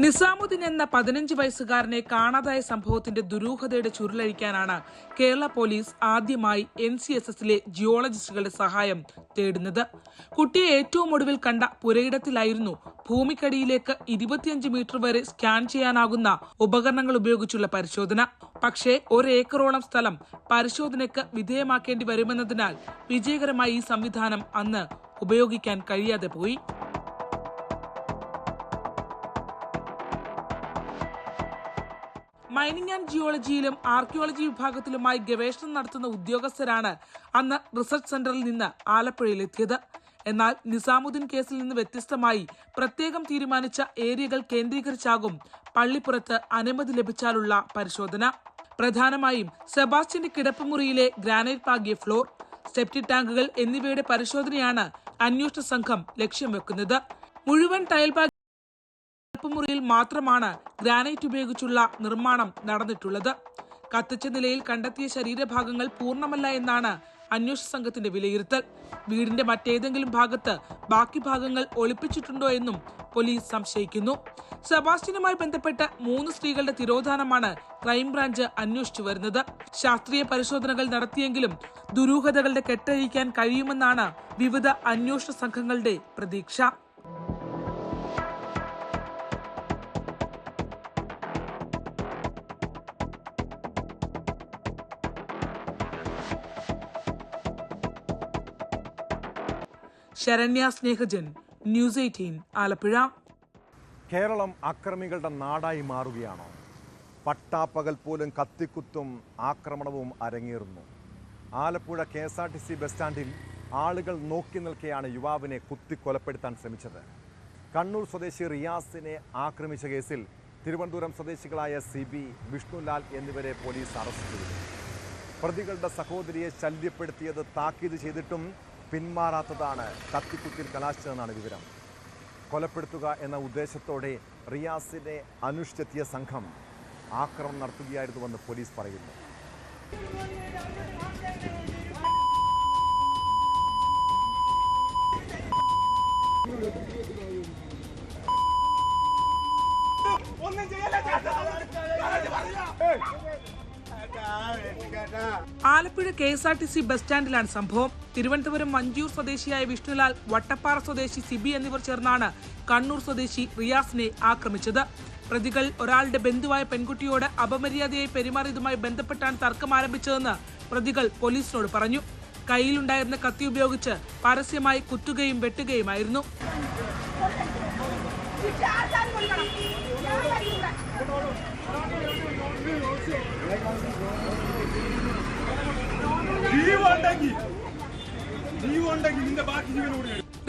നിസാമുദ്ദീൻ എന്ന 15 വയസ്സുകാരനെ കാണാതായ സംഭവത്തിന്റെ ദുരൂഹതയുടെ ചുരുളഴിക്കാനാണ് കേരള പോലീസ് ആദ്യമായി NCSSലെ ജിയോളജിസ്റ്റുകളുടെ സഹായം തേടുന്നത്. കുട്ടിയെ ഏറ്റവും ഒടുവിൽ കണ്ട പുരയിടത്തിലായിരുന്നു ഭൂമിക്കടിയിലേക്ക് 25 മീറ്റർ വരെ സ്കാൻ ചെയ്യാനാകുന്ന ഉപകരണങ്ങൾ ഉപയോഗിച്ചുള്ള പരിശോധന. പക്ഷേ 1 ഏക്കറോളം സ്ഥലം പരിശോധനയ്ക്ക് വിധേയമാക്കേണ്ടി വരുമെന്നതിനാൽ വിജയകരമായി ഈ സംവിധാനം അന്ന് ഉപയോഗിക്കാൻ കഴിയാതെ പോയി. മൈനിങ് ആൻഡ് ജിയോളജിയിലും ആർക്കിയോളജി വിഭാഗത്തിലുമായി ഗവേഷണം നടത്തുന്ന ഉദ്യോഗസ്ഥരാണ് അന്ന് റിസർച്ച് സെന്ററിൽ നിന്ന് ആലപ്പുഴയിലെത്തിയത്. എന്നാൽ നിസാമുദ്ദീൻ കേസിൽ നിന്ന് വ്യത്യസ്തമായി പ്രത്യേകം തീരുമാനിച്ച ഏരിയകൾ കേന്ദ്രീകരിച്ചാകും പള്ളിപ്പുറത്ത് അനുമതി ലഭിച്ചാലുള്ള പരിശോധന. പ്രധാനമായും സെബാസ്റ്റ്യന്റെ കിടപ്പുമുറിയിലെ ഗ്രാനൈറ്റ് പാകിയ ഫ്ലോർ, സെപ്റ്റിക് ടാങ്കുകൾ എന്നിവയുടെ പരിശോധനയാണ് അന്വേഷണ സംഘം ലക്ഷ്യം വെക്കുന്നത്. മുഴുവൻ ടൈൽ മുറിയിൽ മാത്രമാണ് ഗ്രാനൈറ്റ് ഉപയോഗിച്ചുള്ള നിർമ്മാണം നടന്നിട്ടുള്ളത്. കത്തിച്ച നിലയിൽ കണ്ടെത്തിയ ശരീരഭാഗങ്ങൾ പൂർണ്ണമല്ല എന്നാണ് അന്വേഷണ സംഘത്തിന്റെ വിലയിരുത്തൽ. വീടിന്റെ മറ്റേതെങ്കിലും ഭാഗത്ത് ബാക്കി ഭാഗങ്ങൾ ഒളിപ്പിച്ചിട്ടുണ്ടോ എന്നും പോലീസ് സംശയിക്കുന്നു. സെബാസ്റ്റ്യനുമായി ബന്ധപ്പെട്ട 3 സ്ത്രീകളുടെ തിരോധാനമാണ് ക്രൈംബ്രാഞ്ച് അന്വേഷിച്ചു വരുന്നത്. ശാസ്ത്രീയ പരിശോധനകൾ നടത്തിയെങ്കിലും ദുരൂഹതകളുടെ കെട്ടഴിക്കാൻ കഴിയുമെന്നാണ് വിവിധ അന്വേഷണ സംഘങ്ങളുടെ പ്രതീക്ഷ. ശരണ്യ സ്നേഹജൻ, ന്യൂസ് 18 ആലപ്പുഴ. കേരളം അക്രമികളുടെ നാടായി മാറുകയാണോ? പട്ടാപ്പകൽ പോലും കത്തിക്കുത്തും ആക്രമണവും അരങ്ങേറുന്നു. ആലപ്പുഴ KSRTC ബസ് സ്റ്റാൻഡിൽ ആളുകൾ നോക്കി നിൽക്കെയാണ് യുവാവിനെ കുത്തിക്കൊലപ്പെടുത്താൻ ശ്രമിച്ചത്. കണ്ണൂർ സ്വദേശി റിയാസിനെ ആക്രമിച്ച കേസിൽ തിരുവനന്തപുരം സ്വദേശികളായ CB, വിഷ്ണുലാൽ എന്നിവരെ പോലീസ് അറസ്റ്റ് ചെയ്തു. പ്രതികളുടെ സഹോദരിയെ ശല്യപ്പെടുത്തിയത് താക്കീത് ചെയ്തിട്ടും പിന്മാറാത്തതാണ് കത്തിക്കുത്തിൽ കലാശിച്ചതെന്നാണ് വിവരം. കൊലപ്പെടുത്തുക എന്ന ഉദ്ദേശത്തോടെ റിയാസിനെ അനുഷ്ഠിച്ചെത്തിയ സംഘം ആക്രമണം നടത്തുകയായിരുന്നുവെന്ന് പോലീസ് പറയുന്നു. ആലപ്പുഴ KSRTC ബസ് സ്റ്റാൻഡിലാണ് സംഭവം. തിരുവനന്തപുരം മഞ്ചൂർ സ്വദേശിയായ വിഷ്ണുലാൽ, വട്ടപ്പാറ സ്വദേശി സിബി എന്നിവർ ചേർന്നാണ് കണ്ണൂർ സ്വദേശി റിയാസിനെ ആക്രമിച്ചത്. പ്രതികൾ ഒരാളുടെ ബന്ധുവായ പെൺകുട്ടിയോട് അപമര്യാദയായി പെരുമാറിയതുമായി ബന്ധപ്പെട്ടാണ് തർക്കം ആരംഭിച്ചതെന്ന് പ്രതികൾ പോലീസിനോട് പറഞ്ഞു. കയ്യിലുണ്ടായിരുന്ന കത്തി ഉപയോഗിച്ച് പരസ്യമായി കുത്തുകയും വെട്ടുകയുമായിരുന്നു.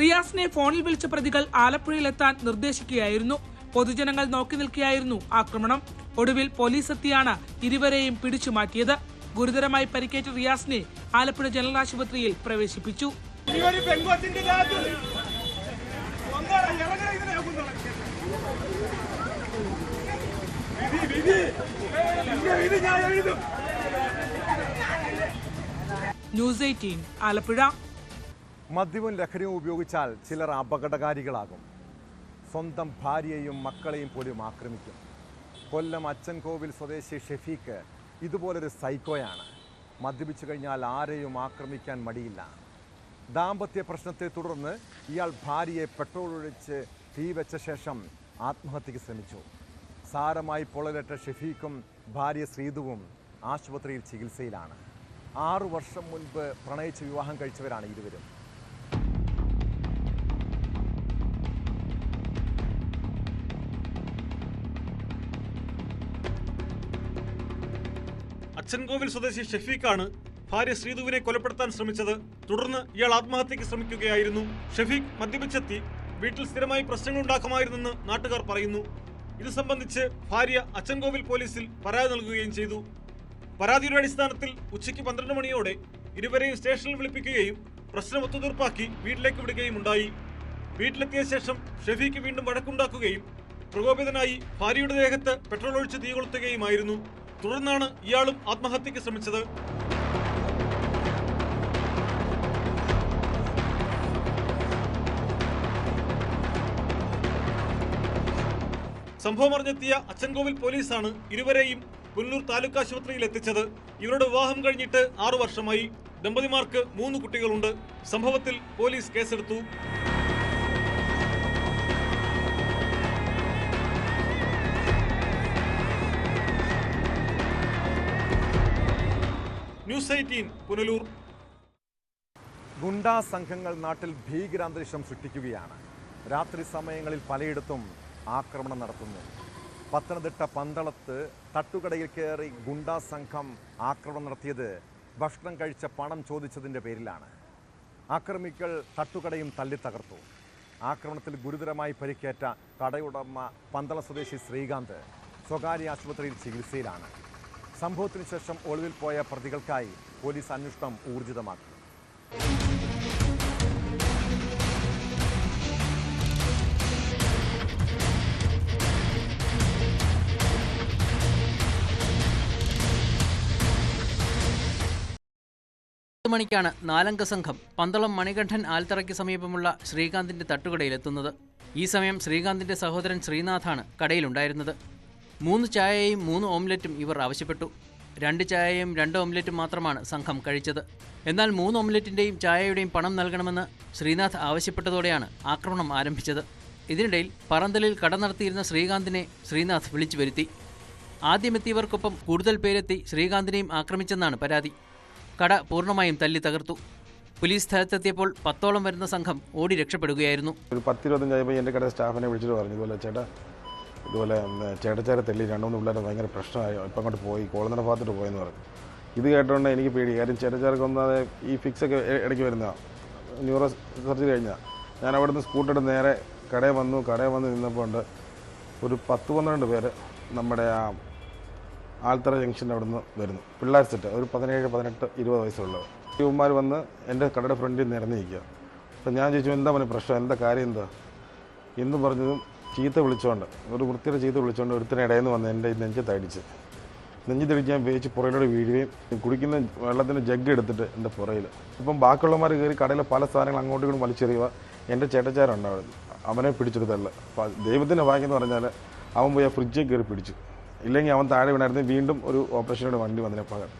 റിയാസിനെ ഫോണിൽ വിളിച്ച പ്രതികൾ ആലപ്പുഴയിലെത്താൻ നിർദ്ദേശിക്കുകയായിരുന്നു. പൊതുജനങ്ങൾ നോക്കി നിൽക്കുകയായിരുന്നു ആക്രമണം. ഒടുവിൽ പോലീസ് എത്തിയാണ് ഇരുവരെയും പിടിച്ചുമാറ്റിയത്. ഗുരുതരമായി പരിക്കേറ്റ റിയാസിനെ ആലപ്പുഴ ജനറൽ ആശുപത്രിയിൽ പ്രവേശിപ്പിച്ചു. ന്യൂസ് 18 ആലപ്പുഴ. മദ്യവും ലഹരിയും ഉപയോഗിച്ചാൽ ചിലർ അപകടകാരികളാകും. സ്വന്തം ഭാര്യയെയും മക്കളെയും പോലും ആക്രമിക്കും. കൊല്ലം അച്ചൻകോവിൽ സ്വദേശി ഷെഫീഖ് ഇതുപോലൊരു സൈക്കോയാണ്. മദ്യപിച്ചു കഴിഞ്ഞാൽ ആരെയും ആക്രമിക്കാൻ മടിയില്ല. ദാമ്പത്യ പ്രശ്നത്തെ തുടർന്ന് ഇയാൾ ഭാര്യയെ പെട്രോൾ ഒഴിച്ച് തീ വെച്ച ശേഷം ആത്മഹത്യക്ക് ശ്രമിച്ചു. സാരമായി പൊള്ളലേറ്റ ഷെഫീഖും ഭാര്യ ശ്രീതുവും ആശുപത്രിയിൽ ചികിത്സയിലാണ്. 6 വർഷം മുൻപ് പ്രണയിച്ച് വിവാഹം കഴിച്ചവരാണ് ഇരുവരും. അച്ചൻകോവിൽ സ്വദേശി ഷെഫീഖാണ് ഭാര്യ ശ്രീതുവിനെ കൊലപ്പെടുത്താൻ ശ്രമിച്ചത്. തുടർന്ന് ഇയാൾ ആത്മഹത്യക്ക് ശ്രമിക്കുകയായിരുന്നു. ഷെഫീഖ് മദ്യപിച്ചെത്തി വീട്ടിൽ സ്ഥിരമായി പ്രശ്നങ്ങളുണ്ടാക്കുമായിരുന്നെന്ന് നാട്ടുകാർ പറയുന്നു. ഇത് സംബന്ധിച്ച് ഭാര്യ അച്ചൻകോവിൽ പോലീസിൽ പരാതി നൽകുകയും ചെയ്തു. പരാതിയുടെ അടിസ്ഥാനത്തിൽ ഉച്ചയ്ക്ക് 12 മണിയോടെ ഇരുവരെയും സ്റ്റേഷനിൽ വിളിപ്പിക്കുകയും പ്രശ്നം ഒത്തുതീർപ്പാക്കി വീട്ടിലേക്ക് വിടുകയും ഉണ്ടായി. വീട്ടിലെത്തിയ ശേഷം ഷെഫീഖ് വീണ്ടും വഴക്കുണ്ടാക്കുകയും പ്രകോപിതനായി ഭാര്യയുടെ ദേഹത്ത് പെട്രോൾ ഒഴിച്ച് തീ കൊളുത്തുകയുമായിരുന്നു. തുടർന്നാണ് ഇയാളും ആത്മഹത്യക്ക് ശ്രമിച്ചത്. സംഭവം അറിഞ്ഞെത്തിയ അച്ചൻകോവിൽ പോലീസാണ് ഇരുവരെയും പുനലൂർ താലൂക്ക് ആശുപത്രിയിൽ എത്തിച്ചത്. ഇവരുടെ വിവാഹം കഴിഞ്ഞിട്ട് 6 വർഷമായി. ദമ്പതിമാർക്ക് 3 കുട്ടികളുണ്ട്. സംഭവത്തിൽ പോലീസ് കേസെടുത്തു. ന്യൂസ് 18 പുനലൂർ. ഗുണ്ടാ സംഘങ്ങൾ നാട്ടിൽ ഭീകരാന്തരീക്ഷം സൃഷ്ടിക്കുകയാണ്. രാത്രി സമയങ്ങളിൽ പലയിടത്തും ആക്രമണം നടത്തുന്നു. പത്തനംതിട്ട പന്തളത്ത് തട്ടുകടയിൽ കയറി ഗുണ്ടാ സംഘം ആക്രമണം നടത്തിയത് ഭക്ഷണം കഴിച്ച പണം ചോദിച്ചതിൻ്റെ പേരിലാണ്. ആക്രമികൾ തട്ടുകടയും തല്ലിത്തകർത്തു. ആക്രമണത്തിൽ ഗുരുതരമായി പരിക്കേറ്റ കടയുടമ പന്തളം സ്വദേശി ശ്രീകാന്ത് സ്വകാര്യ ആശുപത്രിയിൽ ചികിത്സയിലാണ്. സംഭവത്തിന് ശേഷം ഒളിവിൽ പോയ പ്രതികൾക്കായി പോലീസ് അന്വേഷണം ഊർജിതമാക്കി. മണിക്കാണ് 4-അംഗ സംഘം പന്തളം മണികണ്ഠൻ ആൽത്തറയ്ക്ക് സമീപമുള്ള ശ്രീകാന്തിന്റെ തട്ടുകടയിലെത്തുന്നത്. ഈ സമയം ശ്രീകാന്തിന്റെ സഹോദരൻ ശ്രീനാഥാണ് കടയിലുണ്ടായിരുന്നത്. 3 ചായയും 3 ഓംലെറ്റും ഇവർ ആവശ്യപ്പെട്ടു. 2 ചായയും 2 ഓംലെറ്റും മാത്രമാണ് സംഘം കഴിച്ചത്. എന്നാൽ 3 ഓംലെറ്റിന്റെയും ചായയുടെയും പണം നൽകണമെന്ന് ശ്രീനാഥ് ആവശ്യപ്പെട്ടതോടെയാണ് ആക്രമണം ആരംഭിച്ചത്. ഇതിനിടയിൽ പറന്തലിൽ കട നടത്തിയിരുന്ന ശ്രീകാന്തിനെ ശ്രീനാഥ് വിളിച്ചു വരുത്തി. ആദ്യമെത്തിയവർക്കൊപ്പം കൂടുതൽ പേരെത്തി ശ്രീകാന്തിനെയും ആക്രമിച്ചെന്നാണ് പരാതി. കട പൂർണ്ണമായും തല്ലി തകർത്തു. പോലീസ് സ്ഥലത്തെത്തിയപ്പോൾ 10ഓളം വരുന്ന സംഘം ഓടി രക്ഷപ്പെടുകയായിരുന്നു. ഒരു 10-25 ആയപ്പോൾ എൻ്റെ കട സ്റ്റാഫിനെ വിളിച്ചിട്ട് പറഞ്ഞു, ഇതുപോലെ ചേട്ടച്ചാരെ തല്ലി 2-3 പിള്ളേരെ ഭയങ്കര പ്രശ്നമായി, ഇപ്പം അങ്ങോട്ട് പോയി കോളനിയുടെ ഭാഗത്തോട്ട് പോയെന്ന് പറഞ്ഞു. ഇത് കേട്ടോണ്ട് എനിക്ക് പേടി. കാര്യം ചേട്ടച്ചാർക്ക് ഒന്നാതെ ഈ ഫിക്സൊക്കെ ഇടയ്ക്ക് വരുന്നതാണ്, ന്യൂറോ സർജറി കഴിഞ്ഞാൽ. ഞാൻ അവിടെ നിന്ന് സ്കൂട്ടർ നേരെ കടയിൽ വന്ന് നിന്നപ്പോൾ ഉണ്ട് ഒരു 10-12 പേര് നമ്മുടെ ആ ആൽത്തറ ജംഗ്ഷൻ്റെ അവിടെ നിന്ന് വരുന്നു. പിള്ളേർ സെറ്റ് ഒരു 17, 18, 20 വയസ്സുള്ളവർ. ഇവന്മാർ വന്ന് എൻ്റെ കടയുടെ ഫ്രണ്ടിൽ നിരന്ന് നിൽക്കുക. അപ്പം ഞാൻ ചോദിച്ചു, എന്താ പറഞ്ഞ പ്രശ്നം, എന്താ കാര്യം, എന്താ എന്നും പറഞ്ഞതും ചീത്ത വിളിച്ചുകൊണ്ട്, ഒരു വൃത്തിയുടെ ചീത്ത വിളിച്ചുകൊണ്ട് ഒരുത്തിനിടയിൽ നിന്ന് വന്ന് എൻ്റെ നെഞ്ചത്തടിച്ച് ഞാൻ വേച്ച് പുറയിലൂടെ വീഴുകയും കുടിക്കുന്ന വെള്ളത്തിൻ്റെ ജഗ് എടുത്തിട്ട് എൻ്റെ പുറയിൽ. ഇപ്പം ബാക്കിയുള്ളവന്മാർ കയറി കടയിലെ പല സാധനങ്ങൾ അങ്ങോട്ടും ഇങ്ങോട്ടും വലിച്ചെറിയുക. എൻ്റെ ചേട്ടച്ചാരുണ്ടാവുന്നത് അവനെ പിടിച്ചെടുത്തല്ല. ദൈവത്തിൻ്റെ ഭാഗ്യം എന്ന് പറഞ്ഞാൽ അവൻ പോയി ആ ഫ്രിഡ്ജിൽ കയറി പിടിച്ചു. ഇല്ലെങ്കിൽ അവൻ താഴെ വീണായിരുന്നു. വീണ്ടും ഒരു ഓപ്പറേഷനോട് വണ്ടി വന്നതിനെ പകരം.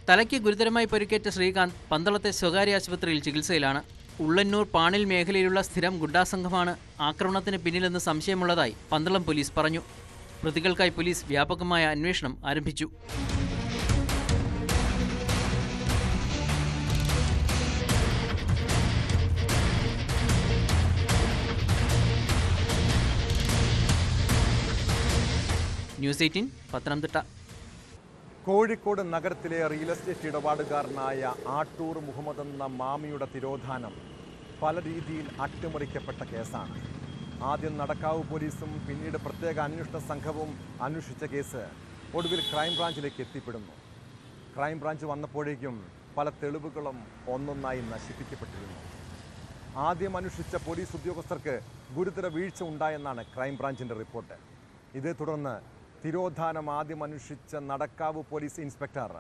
തലയ്ക്ക് ഗുരുതരമായി പരിക്കേറ്റ ശ്രീകാന്ത് പന്തളത്തെ സ്വകാര്യ ആശുപത്രിയിൽ ചികിത്സയിലാണ്. ഉള്ളന്നൂർ പാണിൽ മേഖലയിലുള്ള സ്ഥിരം ഗുണ്ടാസംഘമാണ് ആക്രമണത്തിന് പിന്നിലെന്ന് സംശയമുള്ളതായി പന്തളം പോലീസ് പറഞ്ഞു. പ്രതികൾക്കായി പോലീസ് വ്യാപകമായ അന്വേഷണം ആരംഭിച്ചു. ന്യൂസ് 18 പത്തനംതിട്ട. കോഴിക്കോട് നഗരത്തിലെ റിയൽ എസ്റ്റേറ്റ് ഇടപാടുകാരനായ ആട്ടൂർ മുഹമ്മദ് എന്ന മാമിയുടെ തിരോധാനം പല രീതിയിൽ അട്ടിമറിക്കപ്പെട്ട കേസാണ്. ആദ്യം നടക്കാവ് പോലീസും പിന്നീട് പ്രത്യേക അന്വേഷണ സംഘവും അന്വേഷിച്ച കേസ് ഒടുവിൽ ക്രൈംബ്രാഞ്ചിലേക്ക് എത്തിപ്പെടുന്നു. ക്രൈംബ്രാഞ്ച് വന്നപ്പോഴേക്കും പല തെളിവുകളും ഒന്നൊന്നായി നശിപ്പിക്കപ്പെട്ടിരുന്നു. ആദ്യം അന്വേഷിച്ച പോലീസ് ഉദ്യോഗസ്ഥർക്ക് ഗുരുതര വീഴ്ച ഉണ്ടായെന്നാണ് ക്രൈംബ്രാഞ്ചിൻ്റെ റിപ്പോർട്ട്. ഇതേ തുടർന്ന് തിരോധാനം ആദ്യം അന്വേഷിച്ച നടക്കാവ് പോലീസ് ഇൻസ്പെക്ടർ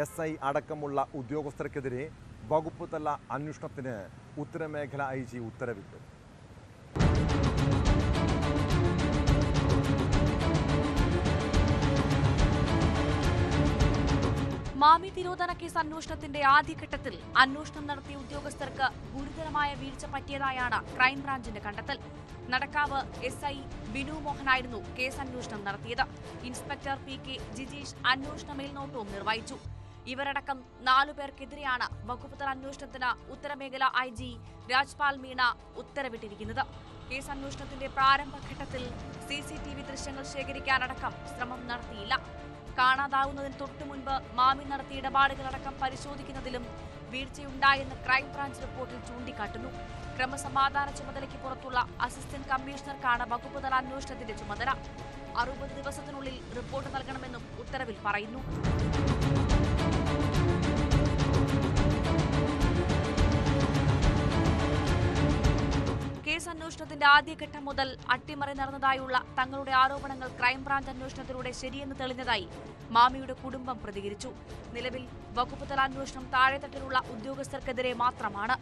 SI അടക്കമുള്ള ഉദ്യോഗസ്ഥർക്കെതിരെ വകുപ്പ് തല അന്വേഷണത്തിന് ഉത്തരമേഖല IG ഉത്തരവിട്ടു. മാമി തിരോധന കേസ് അന്വേഷണത്തിന്റെ ആദ്യഘട്ടത്തിൽ അന്വേഷണം നടത്തിയ ഉദ്യോഗസ്ഥർക്ക് ഗുരുതരമായ വീഴ്ച പറ്റിയതായാണ് ക്രൈംബ്രാഞ്ചിന്റെ കണ്ടെത്തൽ. നടക്കാവ് SI ബിനു മോഹനായിരുന്നു കേസ് അന്വേഷണം നടത്തിയത്. ഇൻസ്പെക്ടർ PK ജിജീഷ് അന്വേഷണ മേൽനോട്ടവും നിർവഹിച്ചു. ഇവരടക്കം 4 പേർക്കെതിരെയാണ് വകുപ്പുതല അന്വേഷണത്തിന് ഉത്തരമേഖല IG രാജ്പാൽ മീണ ഉത്തരവിട്ടിരിക്കുന്നത്. കേസ് അന്വേഷണത്തിന്റെ പ്രാരംഭഘട്ടത്തിൽ CCTV ദൃശ്യങ്ങൾ ശേഖരിക്കാനടക്കം ശ്രമം നടത്തിയില്ല. കാണാതാവുന്നതിന് തൊട്ടു മുൻപ് മാമി നടത്തിയ ഇടപാടുകളടക്കം പരിശോധിക്കുന്നതിലും വീഴ്ചയുണ്ടായെന്ന് ക്രൈംബ്രാഞ്ച് റിപ്പോർട്ടിൽ ചൂണ്ടിക്കാട്ടുന്നു. ക്രമസമാധാന ചുമതലയ്ക്ക് പുറത്തുള്ള അസിസ്റ്റന്റ് കമ്മീഷണർക്കാണ് വകുപ്പുതല അന്വേഷണത്തിന്റെ ചുമതല. 60 ദിവസത്തിനുള്ളിൽ റിപ്പോർട്ട് നൽകണമെന്നും ഉത്തരവിൽ പറയുന്നു. കേസ് അന്വേഷണത്തിന്റെ ആദ്യഘട്ടം മുതൽ അട്ടിമറി നടന്നതായുള്ള തങ്ങളുടെ ആരോപണങ്ങൾ ക്രൈംബ്രാഞ്ച് അന്വേഷണത്തിലൂടെ ശരിയെന്ന് തെളിഞ്ഞതായി മാമിയുടെ കുടുംബം പ്രതികരിച്ചു. നിലവിൽ വകുപ്പുതല അന്വേഷണം താഴെത്തട്ടിലുള്ള ഉദ്യോഗസ്ഥർക്കെതിരെ മാത്രമാണ്.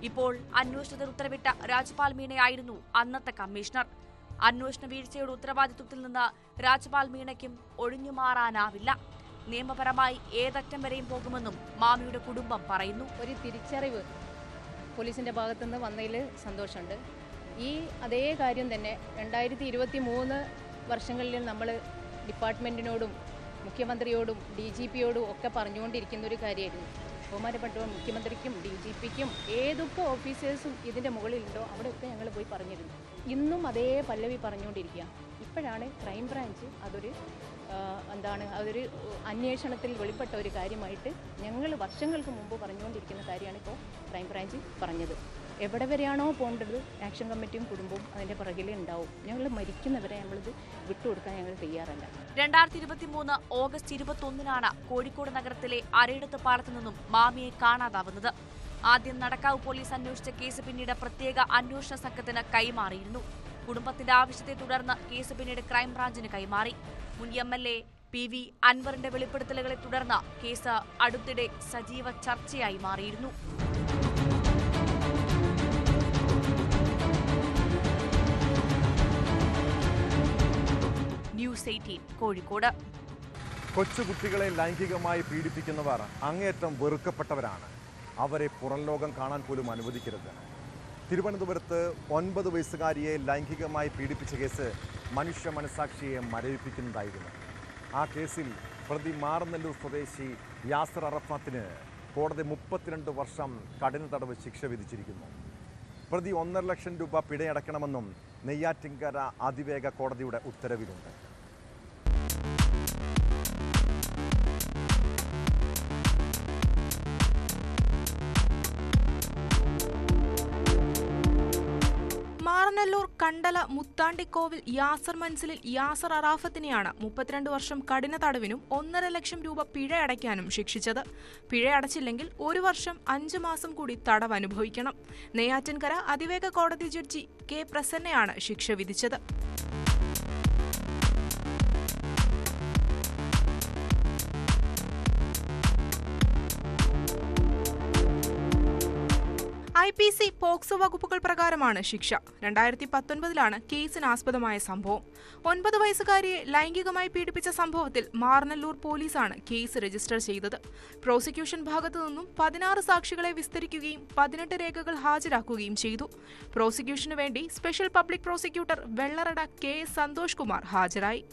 ഇപ്പോൾ അന്വേഷണത്തിന് ഉത്തരവിട്ട രാജ്പാൽ മീണയായിരുന്നു അന്നത്തെ കമ്മീഷണർ. അന്വേഷണ വീഴ്ചയുടെ ഉത്തരവാദിത്വത്തിൽ നിന്ന് രാജ്പാൽ മീണയ്ക്കും ഒഴിഞ്ഞുമാറാനാവില്ല. നിയമപരമായി ഏതറ്റം വരെയും പോകുമെന്നും മാമിയുടെ കുടുംബം പറയുന്നു. ഒരു തിരിച്ചറിവ് പോലീസിൻ്റെ ഭാഗത്തുനിന്ന് വന്നതിൽ സന്തോഷമുണ്ട്. ഈ അതേ കാര്യം തന്നെ 2023 വർഷങ്ങളിൽ നമ്മൾ ഡിപ്പാർട്ട്മെൻറ്റിനോടും മുഖ്യമന്ത്രിയോടും DGPയോടും ഒക്കെ പറഞ്ഞുകൊണ്ടിരിക്കുന്ന ഒരു കാര്യമായിരുന്നു. ബഹുമാനപ്പെട്ട മുഖ്യമന്ത്രിക്കും DGPക്കും ഏതൊക്കെ ഓഫീസേഴ്സും ഇതിൻ്റെ മുകളിലുണ്ടോ അവിടെയൊക്കെ ഞങ്ങൾ പോയി പറഞ്ഞിരുന്നു. ഇന്നും അതേ പല്ലവി പറഞ്ഞുകൊണ്ടിരിക്കുക. ഇപ്പോഴാണ് ക്രൈംബ്രാഞ്ച് അതൊരു അതൊരു അന്വേഷണത്തിൽ വെളിപ്പെട്ട ഒരു കാര്യമായിട്ട് ഞങ്ങൾ വർഷങ്ങൾക്ക് മുമ്പ് പറഞ്ഞുകൊണ്ടിരിക്കുന്ന കാര്യമാണ് ഇപ്പോൾ ക്രൈംബ്രാഞ്ച് പറഞ്ഞത്. എവിടെ വരെയാണോ പോകേണ്ടത് ആക്ഷൻ കമ്മിറ്റിയും കുടുംബവും അതിൻ്റെ പുറകിൽ ഉണ്ടാവും. ഞങ്ങൾ മരിക്കുന്നവരെ നമ്മളിത് വിട്ടുകൊടുക്കാൻ ഞങ്ങൾ തയ്യാറല്ല. 2023 ഓഗസ്റ്റ് 21 കോഴിക്കോട് നഗരത്തിലെ അരയിടത്ത് പാലത്തു നിന്നും മാമിയെ കാണാതാവുന്നത്. ആദ്യം നടക്കാവ് പോലീസ് അന്വേഷിച്ച കേസ് പിന്നീട് പ്രത്യേക അന്വേഷണ സംഘത്തിന് കൈമാറിയിരുന്നു. കുടുംബത്തിന്റെ ആവശ്യത്തെ തുടർന്ന് കേസ് പിന്നീട് ക്രൈംബ്രാഞ്ചിന് കൈമാറി. മുൻ MLA PV അൻവറിന്റെ വെളിപ്പെടുത്തലുകളെ തുടർന്ന് കേസ് അടുത്തിടെ സജീവ ചർച്ചയായി മാറിയിരുന്നു. ന്യൂസ് 18 കോഴിക്കോട്. കൊച്ചുകുട്ടികളെ ലൈംഗികമായി പീഡിപ്പിക്കുന്നവർ അങ്ങേയറ്റം വെറുക്കപ്പെട്ടവരാണ്. അവരെ പുറം ലോകം കാണാൻ പോലും അനുവദിക്കരുത്. തിരുവനന്തപുരത്ത് 9 വയസ്സുകാരിയെ ലൈംഗികമായി പീഡിപ്പിച്ച കേസ് മനുഷ്യ മനസാക്ഷിയെ മരവിപ്പിക്കുന്നതായിരുന്നു. ആ കേസിൽ പ്രതി മാറനല്ലൂർ സ്വദേശി യാസർ അറഫാത്തിന് കോടതി 32 വർഷം കഠിന തടവ് ശിക്ഷ വിധിച്ചിരിക്കുന്നു. പ്രതി 1.5 ലക്ഷം രൂപ പിഴയടക്കണമെന്നും നെയ്യാറ്റിൻകര അതിവേഗ കോടതിയുടെ ഉത്തരവിലുണ്ട്. മാറനല്ലൂർ കണ്ടല മുത്താണ്ടിക്കോവിൽ യാസർ മൻസിലിൽ യാസർ അറാഫത്തിനെയാണ് 32 വർഷം കഠിന തടവിനും 1.5 ലക്ഷം രൂപ പിഴയടയ്ക്കാനും ശിക്ഷിച്ചത്. പിഴയടച്ചില്ലെങ്കിൽ 1 വർഷം 5 മാസം കൂടി തടവ് അനുഭവിക്കണം. നെയ്യാറ്റിൻകര അതിവേഗ കോടതി ജഡ്ജി K പ്രസന്നയാണ് ശിക്ഷ വിധിച്ചത്. IPC പോക്സോ വകുപ്പുകൾ പ്രകാരമാണ് ശിക്ഷ. 2019 കേസിനാസ്പദമായ സംഭവം. 9 വയസ്സുകാരിയെ ലൈംഗികമായി പീഡിപ്പിച്ച സംഭവത്തിൽ മാർനല്ലൂർ പോലീസാണ് കേസ് രജിസ്റ്റർ ചെയ്തത്. പ്രോസിക്യൂഷൻ ഭാഗത്തു നിന്നും 16 സാക്ഷികളെ വിസ്തരിക്കുകയും 18 രേഖകൾ ഹാജരാക്കുകയും ചെയ്തു. പ്രോസിക്യൂഷനു വേണ്ടി special public prosecutor Vellarada KS Santhosh Kumar ഹാജരായി.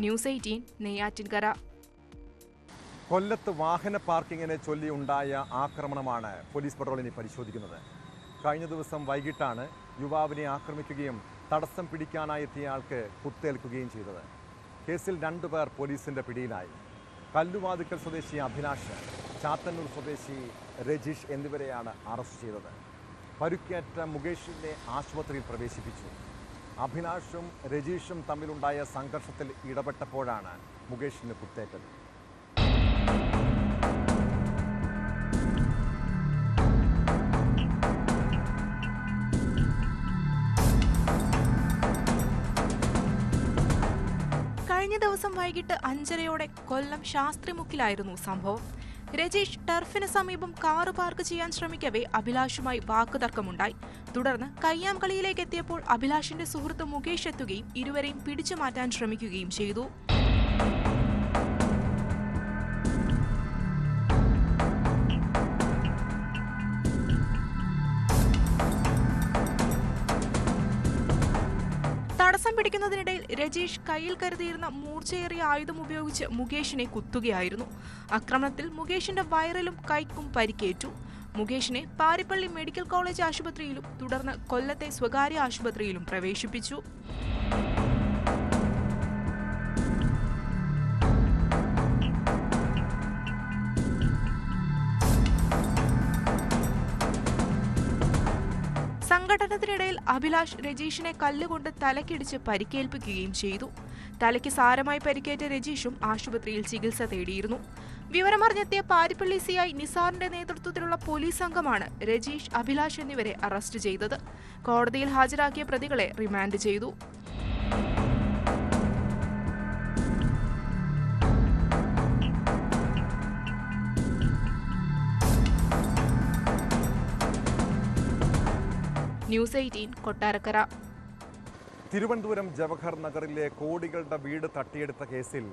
ന്യൂസ് 18 നെയ്യാറ്റിൻകര. കൊല്ലത്ത് വാഹന പാർക്കിങ്ങിനെ ചൊല്ലി ഉണ്ടായ ആക്രമണമാണ് പോലീസ് പട്രോളിനെ പരിശോധിക്കുന്നത്. കഴിഞ്ഞ ദിവസം വൈകിട്ടാണ് യുവാവിനെ ആക്രമിക്കുകയും തടസ്സം പിടിക്കാനായി എത്തിയയാൾക്ക് കുത്തേൽക്കുകയും ചെയ്തത്. കേസിൽ 2 പേർ പോലീസിന്റെ പിടിയിലായി. കല്ലുവാതുക്കൽ സ്വദേശി അഭിലാഷ്, ചാത്തന്നൂർ സ്വദേശി രജീഷ് എന്നിവരെയാണ് അറസ്റ്റ് ചെയ്തത്. പരുക്കേറ്റ മുകേഷിനെ ആശുപത്രിയിൽ പ്രവേശിപ്പിച്ചു. അഭിലാഷും രജീഷും തമ്മിലുണ്ടായ സംഘർഷത്തിൽ ഇടപെട്ടപ്പോഴാണ് മുകേഷിന് കുത്തേറ്റത്. കഴിഞ്ഞ ദിവസം വൈകിട്ട് 5:30 കൊല്ലം ശാസ്ത്രിമുക്കിലായിരുന്നു സംഭവം. രജീഷ് ടർഫിന് സമീപം കാറ് പാർക്ക് ചെയ്യാൻ ശ്രമിക്കവേ അഭിലാഷുമായി വാക്കുതർക്കമുണ്ടായി. തുടർന്ന് കയ്യാംകളിയിലേക്ക് എത്തിയപ്പോൾ അഭിലാഷിന്റെ സുഹൃത്ത് മുകേഷ് എത്തുകയും ഇരുവരെയും പിടിച്ചു മാറ്റാൻ ശ്രമിക്കുകയും ചെയ്തു. തടസ്സം പിടിക്കുന്നതിനിടയിൽ രജീഷ് കയ്യിൽ കരുതിയിരുന്ന മൂർച്ചയേറിയ ആയുധം ഉപയോഗിച്ച് മുകേഷിനെ കുത്തുകയായിരുന്നു. ആക്രമണത്തിൽ മുകേഷിന്റെ വയറിലും കൈക്കും പരിക്കേറ്റു. മുകേഷിനെ പാരിപ്പള്ളി മെഡിക്കൽ കോളേജ് ആശുപത്രിയിലും തുടർന്ന് കൊല്ലത്തെ സ്വകാര്യ ആശുപത്രിയിലും പ്രവേശിപ്പിച്ചു. സംഘട്ടനത്തിനിടയിൽ അഭിലാഷ് രജീഷിനെ കല്ലുകൊണ്ട് തലക്കിടിച്ച് പരിക്കേൽപ്പിക്കുകയും ചെയ്തു. തലയ്ക്ക് സാരമായി പരിക്കേറ്റ രജീഷും ആശുപത്രിയിൽ ചികിത്സ തേടിയിരുന്നു. വിവരമറിഞ്ഞെത്തിയ പാരിപ്പള്ളി CI നിസാറിന്റെ നേതൃത്വത്തിലുള്ള പോലീസ് സംഘമാണ് രജീഷ്, അഭിലാഷ് എന്നിവരെ അറസ്റ്റ് ചെയ്തത്. കോടതിയിൽ ഹാജരാക്കിയ പ്രതികളെ റിമാൻഡ് ചെയ്തു. ന്യൂസ് 18 കൊട്ടാരക്കര. തിരുവനന്തപുരം ജവഹർ നഗറിലെ കോടികളുടെ വീട് തട്ടിയെടുത്ത കേസിൽ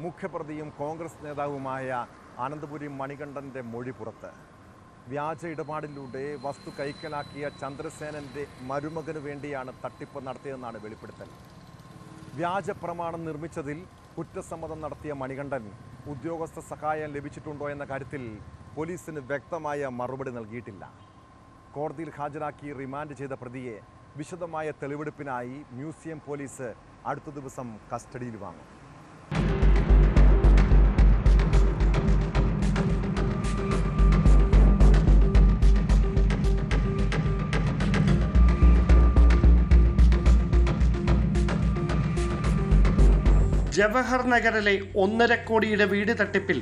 മുഖ്യപ്രതിയും കോൺഗ്രസ് നേതാവുമായ അനന്തപുരി മണികണ്ഠന്റെ മൊഴി പുറത്ത്. വ്യാജ ഇടപാടിലൂടെ വസ്തു കൈക്കലാക്കിയ ചന്ദ്രസേനന്റെ മരുമകന് വേണ്ടിയാണ് തട്ടിപ്പ് നടത്തിയതെന്നാണ് വെളിപ്പെടുത്തൽ. വ്യാജ പ്രമാണം നിർമ്മിച്ചതിൽ കുറ്റസമ്മതം നടത്തിയ മണികണ്ഠൻ ഉദ്യോഗസ്ഥ സഹായം ലഭിച്ചിട്ടുണ്ടോ എന്ന കാര്യത്തിൽ പോലീസിന് വ്യക്തമായ മറുപടി നൽകിയിട്ടില്ല. കോടതിയിൽ ഹാജരാക്കി റിമാൻഡ് ചെയ്ത പ്രതിയെ വിശദമായ തെളിവെടുപ്പിനായി മ്യൂസിയം പോലീസ് അടുത്ത ദിവസം കസ്റ്റഡിയിൽ വാങ്ങും. ജവഹർ നഗറിലെ 1.5 കോടിയുടെ വീട് തട്ടിപ്പിൽ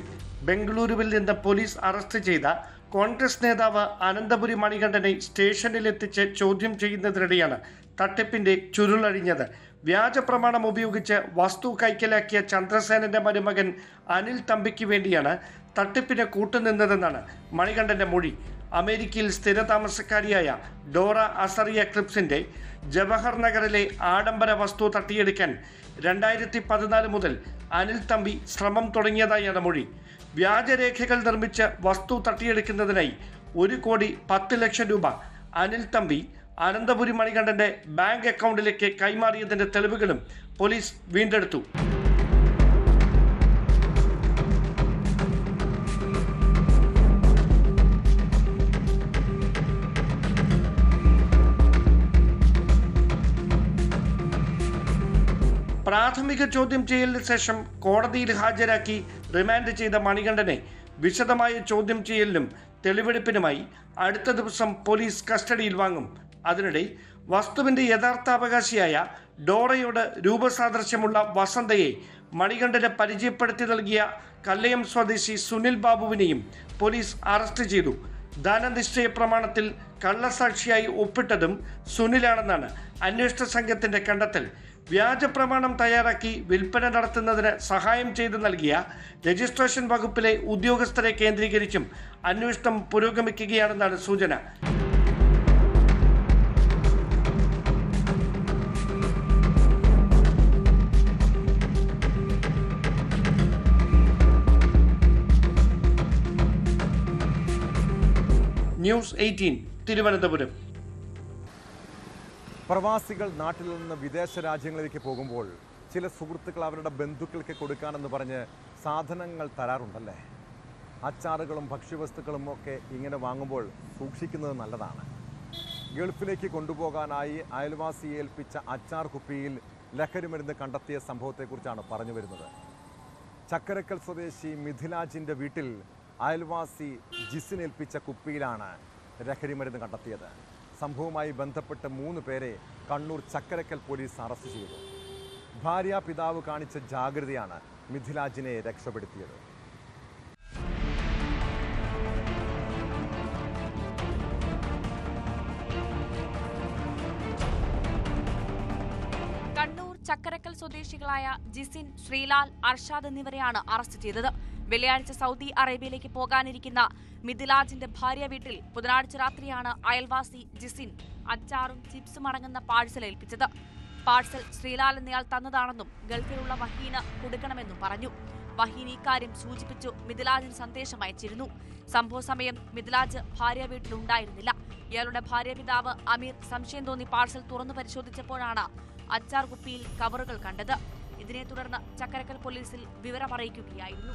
ബംഗളൂരുവിൽ നിന്ന് പോലീസ് അറസ്റ്റ് ചെയ്ത കോൺഗ്രസ് നേതാവ് അനന്തപുരി മണികണ്ഠനെ സ്റ്റേഷനിലെത്തിച്ച് ചോദ്യം ചെയ്യുന്നതിനിടെയാണ് തട്ടിപ്പിന്റെ ചുരുളഴിഞ്ഞത്. വ്യാജ പ്രമാണം ഉപയോഗിച്ച് വസ്തു കൈക്കലാക്കിയ ചന്ദ്രസേനന്റെ മരുമകൻ അനിൽ തമ്പിക്ക് വേണ്ടിയാണ് തട്ടിപ്പിന് കൂട്ടുനിന്നതെന്നാണ് മണികണ്ഠന്റെ മൊഴി. അമേരിക്കയിൽ സ്ഥിരതാമസക്കാരിയായ ഡോറ അസറിയ ക്രിപ്സിന്റെ ജവഹർ നഗറിലെ ആഡംബര വസ്തു തട്ടിയെടുക്കാൻ 2014 മുതൽ അനിൽ തമ്പി ശ്രമം തുടങ്ങിയതായാണ് മൊഴി. വ്യാജരേഖകൾ നിർമ്മിച്ച് വസ്തു തട്ടിയെടുക്കുന്നതിനായി 1,10 ലക്ഷം രൂപ അനിൽ തമ്പി അനന്തപുരി മണികണ്ഠന്റെ ബാങ്ക് അക്കൗണ്ടിലേക്ക് കൈമാറിയതിന്റെ തെളിവുകളും പോലീസ് വീണ്ടെടുത്തു. പ്രാഥമിക ചോദ്യം ചെയ്യലിന് ശേഷം കോടതിയിൽ ഹാജരാക്കി റിമാൻഡ് ചെയ്ത മണികണ്ഠനെ വിശദമായ ചോദ്യം ചെയ്യലിനും തെളിവെടുപ്പിനുമായി അടുത്ത ദിവസം പോലീസ് കസ്റ്റഡിയിൽ വാങ്ങും. അതിനിടെ വസ്തുവിന്റെ യഥാർത്ഥ അവകാശിയായ ഡോറയോട് രൂപസാദൃശ്യമുള്ള വസന്തയെ മണികണ്ഠന് പരിചയപ്പെടുത്തി നൽകിയ കല്ലയം സ്വദേശി സുനിൽ ബാബുവിനെയും പോലീസ് അറസ്റ്റ് ചെയ്തു. ധനനിശ്ചയ പ്രമാണത്തിൽ കള്ളസാക്ഷിയായി ഒപ്പിട്ടതും സുനിലാണെന്നാണ് അന്വേഷണ സംഘത്തിന്റെ കണ്ടെത്തൽ. വ്യാജ പ്രമാണം തയ്യാറാക്കി വിൽപ്പന നടത്തുന്നതിന് സഹായം ചെയ്തു നൽകിയ രജിസ്ട്രേഷൻ വകുപ്പിലെ ഉദ്യോഗസ്ഥരെ കേന്ദ്രീകരിച്ചും അന്വേഷണം പുരോഗമിക്കുകയാണെന്നാണ് സൂചന. ന്യൂസ് 18 തിരുവനന്തപുരം. പ്രവാസികൾ നാട്ടിൽ നിന്ന് വിദേശ രാജ്യങ്ങളിലേക്ക് പോകുമ്പോൾ ചില സുഹൃത്തുക്കൾ അവരുടെ ബന്ധുക്കൾക്ക് കൊടുക്കാനെന്ന് പറഞ്ഞ് സാധനങ്ങൾ തരാറുണ്ടല്ലേ. അച്ചാറുകളും ഭക്ഷ്യവസ്തുക്കളും ഒക്കെ ഇങ്ങനെ വാങ്ങുമ്പോൾ സൂക്ഷിക്കുന്നത് നല്ലതാണ്. ഗൾഫിലേക്ക് കൊണ്ടുപോകാനായി അയൽവാസിയെ ഏൽപ്പിച്ച അച്ചാർ കുപ്പിയിൽ ലഹരിമരുന്ന് കണ്ടെത്തിയ സംഭവത്തെക്കുറിച്ചാണ് പറഞ്ഞു വരുന്നത്. ചക്കരക്കൽ സ്വദേശി മിഥിലാജിൻ്റെ വീട്ടിൽ അയൽവാസി ജിസിനേൽപ്പിച്ച കുപ്പിയിലാണ് ലഹരിമരുന്ന് കണ്ടെത്തിയത്. സംഭവവുമായി ബന്ധപ്പെട്ട് 3 പേരെ കണ്ണൂർ ചക്കരക്കൽ പോലീസ് അറസ്റ്റ് ചെയ്തു. ഭാര്യാപിതാവ് കാണിച്ച ജാഗ്രതയാണ് മിഥിലാജിനെ രക്ഷപ്പെടുത്തിയത്. കണ്ണൂർ ചക്കരക്കൽ സ്വദേശികളായ ജിസിൻ, ശ്രീലാൽ, അർഷാദ് എന്നിവരെയാണ് അറസ്റ്റ് ചെയ്തത്. വെള്ളിയാഴ്ച സൗദി അറേബ്യയിലേക്ക് പോകാനിരിക്കുന്ന മിഥിലാജിന്റെ ഭാര്യ വീട്ടിൽ ബുധനാഴ്ച രാത്രിയാണ് അയൽവാസി ജിസിൻ അച്ചാറും ചിപ്സും അടങ്ങുന്ന പാഴ്സൽ ഏൽപ്പിച്ചത്. പാഴ്സൽ ശ്രീലാൽ എന്നയാൾ തന്നതാണെന്നും ഗൾഫിലുള്ള വഹീന് കൊടുക്കണമെന്നും പറഞ്ഞു. വഹീൻ ഇക്കാര്യം സൂചിപ്പിച്ചു മിഥിലാജിന് സന്ദേശം അയച്ചിരുന്നു. സംഭവ സമയം മിഥിലാജ് ഭാര്യ വീട്ടിലുണ്ടായിരുന്നില്ല. ഇയാളുടെ ഭാര്യ പിതാവ് അമീർ സംശയം തോന്നി പാഴ്സൽ തുറന്നു പരിശോധിച്ചപ്പോഴാണ് അച്ചാർ കുപ്പിയിൽ കവറുകൾ കണ്ടത്. ഇതിനെ തുടർന്ന് ചക്കരക്കൽ പോലീസിൽ വിവരമറിയിക്കുകയായിരുന്നു.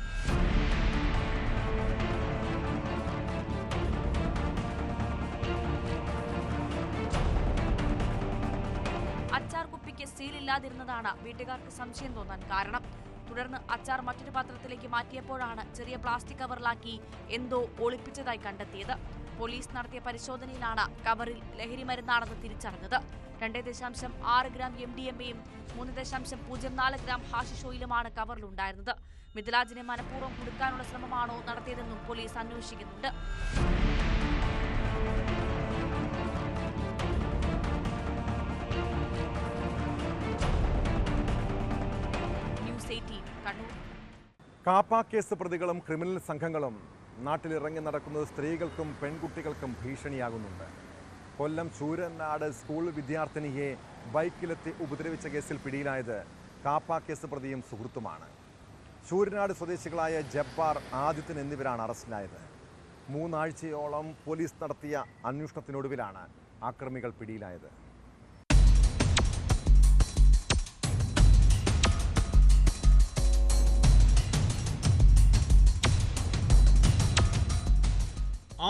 അച്ചാർ കുപ്പിക്ക് സീലില്ലാതിരുന്നതാണ് വീട്ടുകാർക്ക് സംശയം തോന്നാൻ കാരണം. തുടർന്ന് അച്ചാർ മറ്റൊരു പാത്രത്തിലേക്ക് മാറ്റിയപ്പോഴാണ് ചെറിയ പ്ലാസ്റ്റിക് കവറിലാക്കി എന്തോ ഒളിപ്പിച്ചതായി കണ്ടെത്തിയത്. പോലീസ് നടത്തിയ പരിശോധനയിലാണ് കവറിൽ ലഹരി മരുന്നാണെന്ന് തിരിച്ചറിഞ്ഞത്. 2.6 ഗ്രാം MDMA-യും 3.04 ഗ്രാം ഹാഷിഷ് ഓയിലുമാണ് കവറിലുണ്ടായിരുന്നത്. മിഥിലാജിനെ മനഃപൂർവ്വം കുടുക്കാനുള്ള ശ്രമമാണോ നടത്തിയതെന്നും പോലീസ് അന്വേഷിക്കുന്നുണ്ട്. ന്യൂസ് 18 കണ്ണൂർ. കാപ്പ കേസ് പ്രതികളും ക്രിമിനൽ സംഘങ്ങളും നാട്ടിലിറങ്ങി നടക്കുന്നത് സ്ത്രീകൾക്കും പെൺകുട്ടികൾക്കും ഭീഷണിയാകുന്നുണ്ട്. കൊല്ലം ചൂരനാട് സ്കൂൾ വിദ്യാർത്ഥിനിയെ ബൈക്കിലെത്തി ഉപദ്രവിച്ച കേസിൽ പിടിയിലായത് കാപ്പ കേസ് പ്രതിയും സുഹൃത്തുമാണ്. ചൂരനാട് സ്വദേശികളായ ജബ്ബാർ, ആദിത്യൻ എന്നിവരാണ് അറസ്റ്റിലായത്. 3 ആഴ്ചയോളം പോലീസ് നടത്തിയ അന്വേഷണത്തിനൊടുവിലാണ് ആക്രമികൾ പിടിയിലായത്.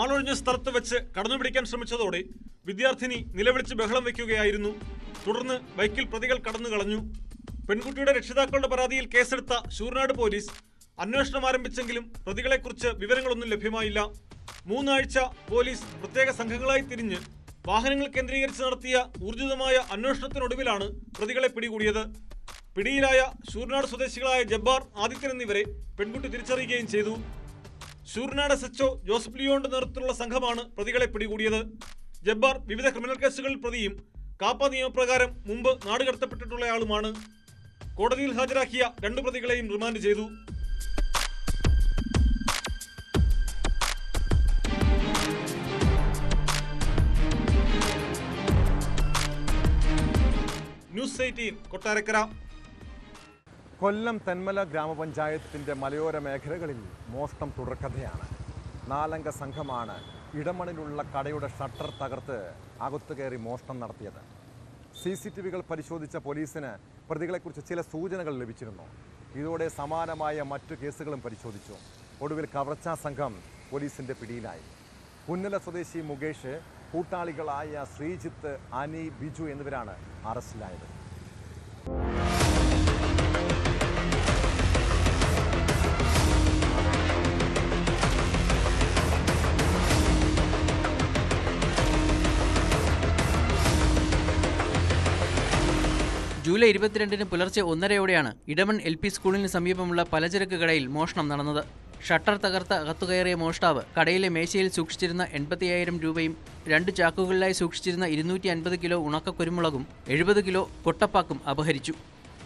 ആളൊഴിഞ്ഞ സ്ഥലത്ത് വെച്ച് കടന്നുപിടിക്കാൻ ശ്രമിച്ചതോടെ വിദ്യാർത്ഥിനി നിലവിളിച്ച് ബഹളം വയ്ക്കുകയായിരുന്നു. തുടർന്ന് ബൈക്കിൽ പ്രതികൾ കടന്നു കളഞ്ഞു. പെൺകുട്ടിയുടെ രക്ഷിതാക്കളുടെ പരാതിയിൽ കേസെടുത്ത ശൂരനാട് പോലീസ് അന്വേഷണം ആരംഭിച്ചെങ്കിലും പ്രതികളെക്കുറിച്ച് വിവരങ്ങളൊന്നും ലഭ്യമായില്ല. 3 ആഴ്ച പോലീസ് പ്രത്യേക സംഘങ്ങളായി തിരിഞ്ഞ് വാഹനങ്ങൾ കേന്ദ്രീകരിച്ച് നടത്തിയ ഊർജിതമായ അന്വേഷണത്തിനൊടുവിലാണ് പ്രതികളെ പിടികൂടിയത്. പിടിയിലായ ശൂരനാട് സ്വദേശികളായ ജബ്ബാർ, ആദിത്യൻ എന്നിവരെ പെൺകുട്ടി തിരിച്ചറിയുകയും ചെയ്തു. ശൂരനാട് SHO ജോസഫ് ലിയോന്റെ നേതൃത്വത്തിലുള്ള സംഘമാണ് പ്രതികളെ പിടികൂടിയത്. ജബ്ബാർ വിവിധ ക്രിമിനൽ കേസുകളിൽ പ്രതിയും കാപ്പ നിയമപ്രകാരം മുമ്പ് നാടുകടത്തപ്പെട്ടിട്ടുള്ളയാളുമാണ്. കോടതിയിൽ ഹാജരാക്കിയ 2 പ്രതികളെയും റിമാൻഡ് ചെയ്തു. ന്യൂസ് 18 കൊട്ടാരക്കര. കൊല്ലം തെന്മല ഗ്രാമപഞ്ചായത്തിന്റെ മലയോര മേഖലകളിൽ മോഷണം തുടർക്കഥയാണ്. 4 അംഗ സംഘമാണ് ഇടമണിലുള്ള കടയുടെ ഷട്ടർ തകർത്ത് അകത്തു കയറി മോഷണം നടത്തിയത്. CCTV-കൾ പരിശോധിച്ച പോലീസിന് പ്രതികളെക്കുറിച്ച് ചില സൂചനകൾ ലഭിച്ചിരുന്നു. ഇതോടെ സമാനമായ മറ്റു കേസുകളും പരിശോധിച്ചു. ഒടുവിൽ കവർച്ചാ സംഘം പോലീസിന്റെ പിടിയിലായി. പുന്നല സ്വദേശി മുകേഷ്, കൂട്ടാളികളായ ശ്രീജിത്ത്, അനി, ബിജു എന്നിവരാണ് അറസ്റ്റിലായത്. ജൂലൈ 22-ന് പുലർച്ചെ 1:30-ഓടെയാണ് ഇടമൺ LP സ്കൂളിന് സമീപമുള്ള പലചരക്ക് കടയിൽ മോഷണം നടന്നത്. ഷട്ടർ തകർത്ത് അകത്തുകയറിയ മോഷ്ടാവ് കടയിലെ മേശയിൽ സൂക്ഷിച്ചിരുന്ന 85,000 രൂപയും 2 ചാക്കുകളിലായി സൂക്ഷിച്ചിരുന്ന 250 കിലോ ഉണക്ക കുരുമുളകും 70 കിലോ കൊട്ടപ്പാക്കും അപഹരിച്ചു.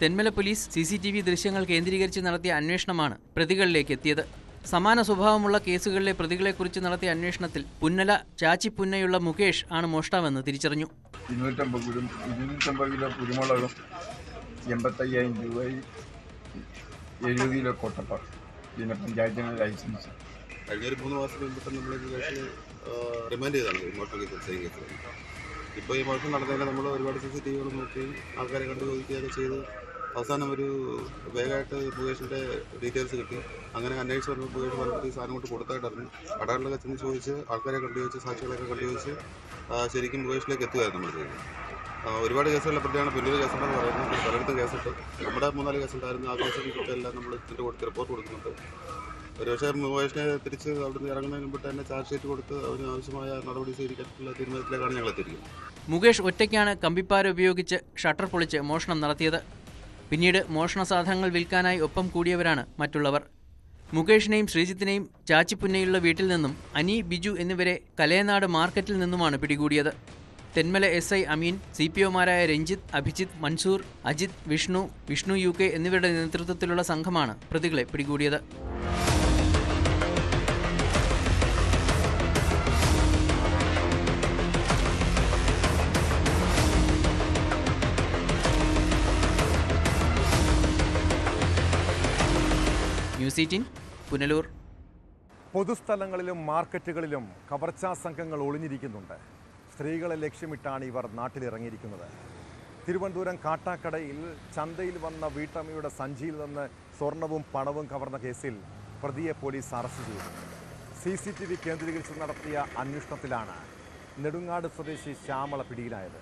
തെന്മല പോലീസ് CCTV ദൃശ്യങ്ങൾ കേന്ദ്രീകരിച്ച് നടത്തിയ അന്വേഷണമാണ് പ്രതികളിലേക്ക് എത്തിയത്. സമാന സ്വഭാവമുള്ള കേസുകളിലെ പ്രതികളെക്കുറിച്ച് നടത്തിയ അന്വേഷണത്തിൽ പുന്നല ചാച്ചിപ്പുന്നയുള്ള മുകേഷ് ആണ് മോഷ്ടാവെന്ന് തിരിച്ചറിഞ്ഞു. 250 കിലോ കുരുമുളകും 85,000 രൂപയും 70 കിലോ കൊട്ടപ്പാക്കും പിന്നെ പഞ്ചായത്തിന് ലൈസൻസ്. കഴിഞ്ഞ 3 മാസം മുമ്പ് നമ്മൾ റിമാൻഡ് ചെയ്താണ് മോഷണ കേസ്. ഇപ്പോൾ ഈ മോഷണം നടന്നതിൽ നമ്മൾ ഒരുപാട് CCTV നോക്കി ആൾക്കാരെ കണ്ട് ചോദിക്കുകയൊക്കെ ചെയ്ത് അവസാനം ഒരു വേഗമായിട്ട് മുകേഷിൻ്റെ ഡീറ്റെയിൽസ് കിട്ടി. അങ്ങനെ അന്വേഷിച്ച് വരുമ്പോൾ മുകേഷ് പറഞ്ഞിട്ട് സാധനം കൊണ്ട് കൊടുത്തായിട്ട് അറിഞ്ഞു. കടകളിലൊക്കെ ചെന്ന് ചോദിച്ച് ആൾക്കാരെ കണ്ടു ചോദിച്ച് സാക്ഷികളൊക്കെ കണ്ടു ചോദിച്ച് ശരിക്കും മുകേഷിലേക്ക് എത്തുകയായിരുന്നു നമ്മൾ ചെയ്യുന്നത്. ഒരുപാട് കേസുകളിലെ പ്രതിയാണ് പിന്നീട് കേസുണ്ടെന്ന് പറയുന്നത്. പലയിടത്തും കേസിട്ട് നമ്മുടെ 3-4 കേസുണ്ടായിരുന്നു. ആ കേസുകൾക്കെല്ലാം നമ്മൾ റിപ്പോർട്ട് കൊടുക്കുന്നുണ്ട്. ഒരുപക്ഷെ മുകേഷിനെ തിരിച്ച് അവിടുന്ന് ഇറങ്ങുന്നതിന് മുമ്പ് തന്നെ ചാർജ് ഷീറ്റ് കൊടുത്ത് അതിന് ആവശ്യമായ നടപടി സ്വീകരിക്കാനുള്ള തീരുമാനത്തിലേക്കാണ് ഞങ്ങൾ എത്തിയിരിക്കുന്നത്. മുകേഷ് ഒറ്റയ്ക്കാണ് കമ്പിപ്പാര ഉപയോഗിച്ച് ഷട്ടർ പൊളിച്ച് മോഷണം നടത്തിയത്. പിന്നീട് മോഷണ സാധനങ്ങൾ വിൽക്കാനായി ഒപ്പം കൂടിയവരാണ് മറ്റുള്ളവർ. മുകേഷിനെയും ശ്രീജിത്തിനെയും ചാച്ചിപ്പുന്നയുള്ള വീട്ടിൽ നിന്നും അനി, ബിജു എന്നിവരെ കലയനാട് മാർക്കറ്റിൽ നിന്നുമാണ് പിടികൂടിയത്. തെന്മല SI അമീൻ, CPOമാരായ രഞ്ജിത്ത്, അഭിജിത്ത്, മൻസൂർ, അജിത്, വിഷ്ണു UK എന്നിവരുടെ നേതൃത്വത്തിലുള്ള സംഘമാണ് പ്രതികളെ പിടികൂടിയത്. ന്യൂസ് 18 പുനലൂർ. പൊതുസ്ഥലങ്ങളിലും മാർക്കറ്റുകളിലും കവർച്ചാ സംഘങ്ങൾ ഒളിഞ്ഞിരിക്കുന്നുണ്ട്. സ്ത്രീകളെ ലക്ഷ്യമിട്ടാണ് ഇവർ നാട്ടിലിറങ്ങിയിരിക്കുന്നത്. തിരുവനന്തപുരം കാട്ടാക്കടയിൽ ചന്തയിൽ വന്ന വീട്ടമ്മയുടെ സഞ്ചിയിൽ നിന്ന് സ്വർണവും പണവും കവർന്ന കേസിൽ പ്രതിയെ പോലീസ് അറസ്റ്റ് ചെയ്തു. CCTV കേന്ദ്രീകരിച്ച് നടത്തിയ അന്വേഷണത്തിലാണ് നെടുങ്ങാട് സ്വദേശി ശ്യാമള പിടിയിലായത്.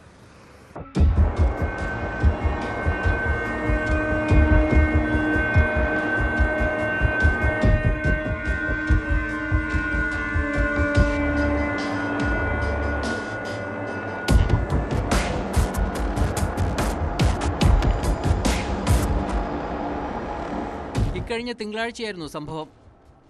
ഇക്കഴിഞ്ഞ തിങ്കളാഴ്ചയായിരുന്നു സംഭവം.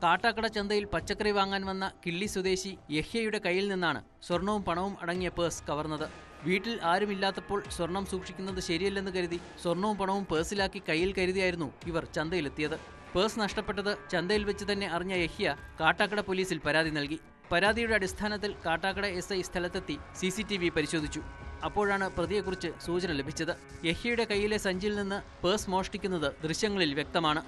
കാട്ടാക്കട ചന്തയിൽ പച്ചക്കറി വാങ്ങാൻ വന്ന കിള്ളി സ്വദേശി യഹ്യയുടെ കയ്യിൽ നിന്നാണ് സ്വർണവും പണവും അടങ്ങിയ പേഴ്സ് കവർന്നത്. വീട്ടിൽ ആരുമില്ലാത്തപ്പോൾ സ്വർണം സൂക്ഷിക്കുന്നത് ശരിയല്ലെന്ന് കരുതി സ്വർണവും പണവും പേഴ്സിലാക്കി കയ്യിൽ കരുതിയായിരുന്നു ഇവർ ചന്തയിലെത്തിയത്. പേഴ്സ് നഷ്ടപ്പെട്ടത് ചന്തയിൽ വെച്ച് തന്നെ അറിഞ്ഞ യഹ്യ കാട്ടാക്കട പോലീസിൽ പരാതി നൽകി. പരാതിയുടെ അടിസ്ഥാനത്തിൽ കാട്ടാക്കട SI സ്ഥലത്തെത്തി CCTV പരിശോധിച്ചു. അപ്പോഴാണ് പ്രതിയെക്കുറിച്ച് സൂചന ലഭിച്ചത്. യഹ്യയുടെ കയ്യിലെ സഞ്ചിയിൽ നിന്ന് പേഴ്സ് മോഷ്ടിക്കുന്നത് ദൃശ്യങ്ങളിൽ വ്യക്തമാണ്.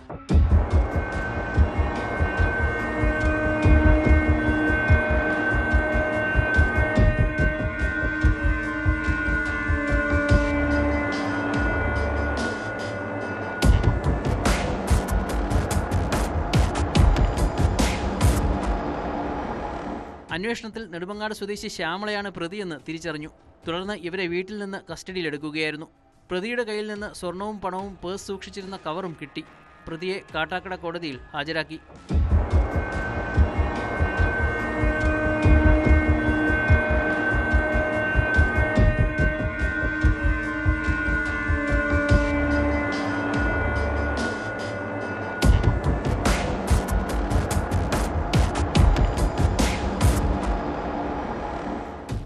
അന്വേഷണത്തിൽ നെടുമങ്ങാട് സ്വദേശി ശ്യാമളയാണ് പ്രതിയെന്ന് തിരിച്ചറിഞ്ഞു. തുടർന്ന് ഇവരെ വീട്ടിൽ നിന്ന് കസ്റ്റഡിയിലെടുക്കുകയായിരുന്നു. പ്രതിയുടെ കയ്യിൽ നിന്ന് സ്വർണവും പണവും പേഴ്സ് സൂക്ഷിച്ചിരുന്ന കവറും കിട്ടി. പ്രതിയെ കാട്ടാക്കട കോടതിയിൽ ഹാജരാക്കി.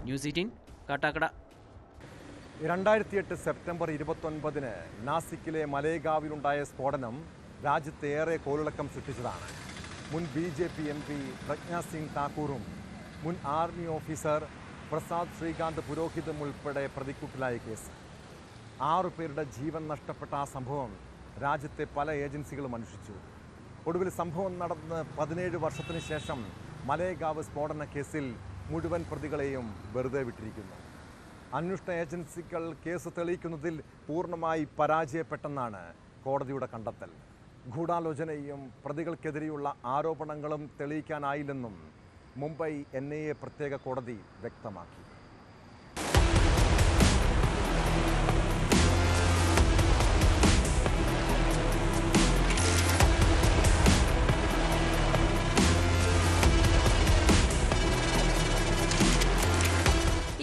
ന്യൂസ് 18 കാട്ടാക്കട. 2008 സെപ്റ്റംബർ 29 നാസിക്കിലെ മലേഗാവിലുണ്ടായ സ്ഫോടനം രാജ്യത്തേറെ കോളിളക്കം സൃഷ്ടിച്ചതാണ്. മുൻ BJP MP പ്രജ്ഞാ സിംഗ് താക്കൂറും മുൻ ആർമി ഓഫീസർ പ്രസാദ് ശ്രീകാന്ത് പുരോഹിതും ഉൾപ്പെടെ പ്രതിക്കൂട്ടിലായ കേസ്. 6 പേരുടെ ജീവൻ നഷ്ടപ്പെട്ട ആ സംഭവം രാജ്യത്തെ പല ഏജൻസികളും അന്വേഷിച്ചു. ഒടുവിൽ സംഭവം നടന്ന് 17 വർഷത്തിന് ശേഷം മലേഗാവ് സ്ഫോടന കേസിൽ മുഴുവൻ പ്രതികളെയും വെറുതെ വിട്ടിരിക്കുന്നു. അന്വേഷണ ഏജൻസികൾ കേസ് തെളിയിക്കുന്നതിൽ പൂർണ്ണമായി പരാജയപ്പെട്ടെന്നാണ് കോടതിയുടെ കണ്ടെത്തൽ. ഗൂഢാലോചനയും പ്രതികൾക്കെതിരെയുള്ള ആരോപണങ്ങളും തെളിയിക്കാനായില്ലെന്നും മുംബൈ NIA പ്രത്യേക കോടതി വ്യക്തമാക്കി.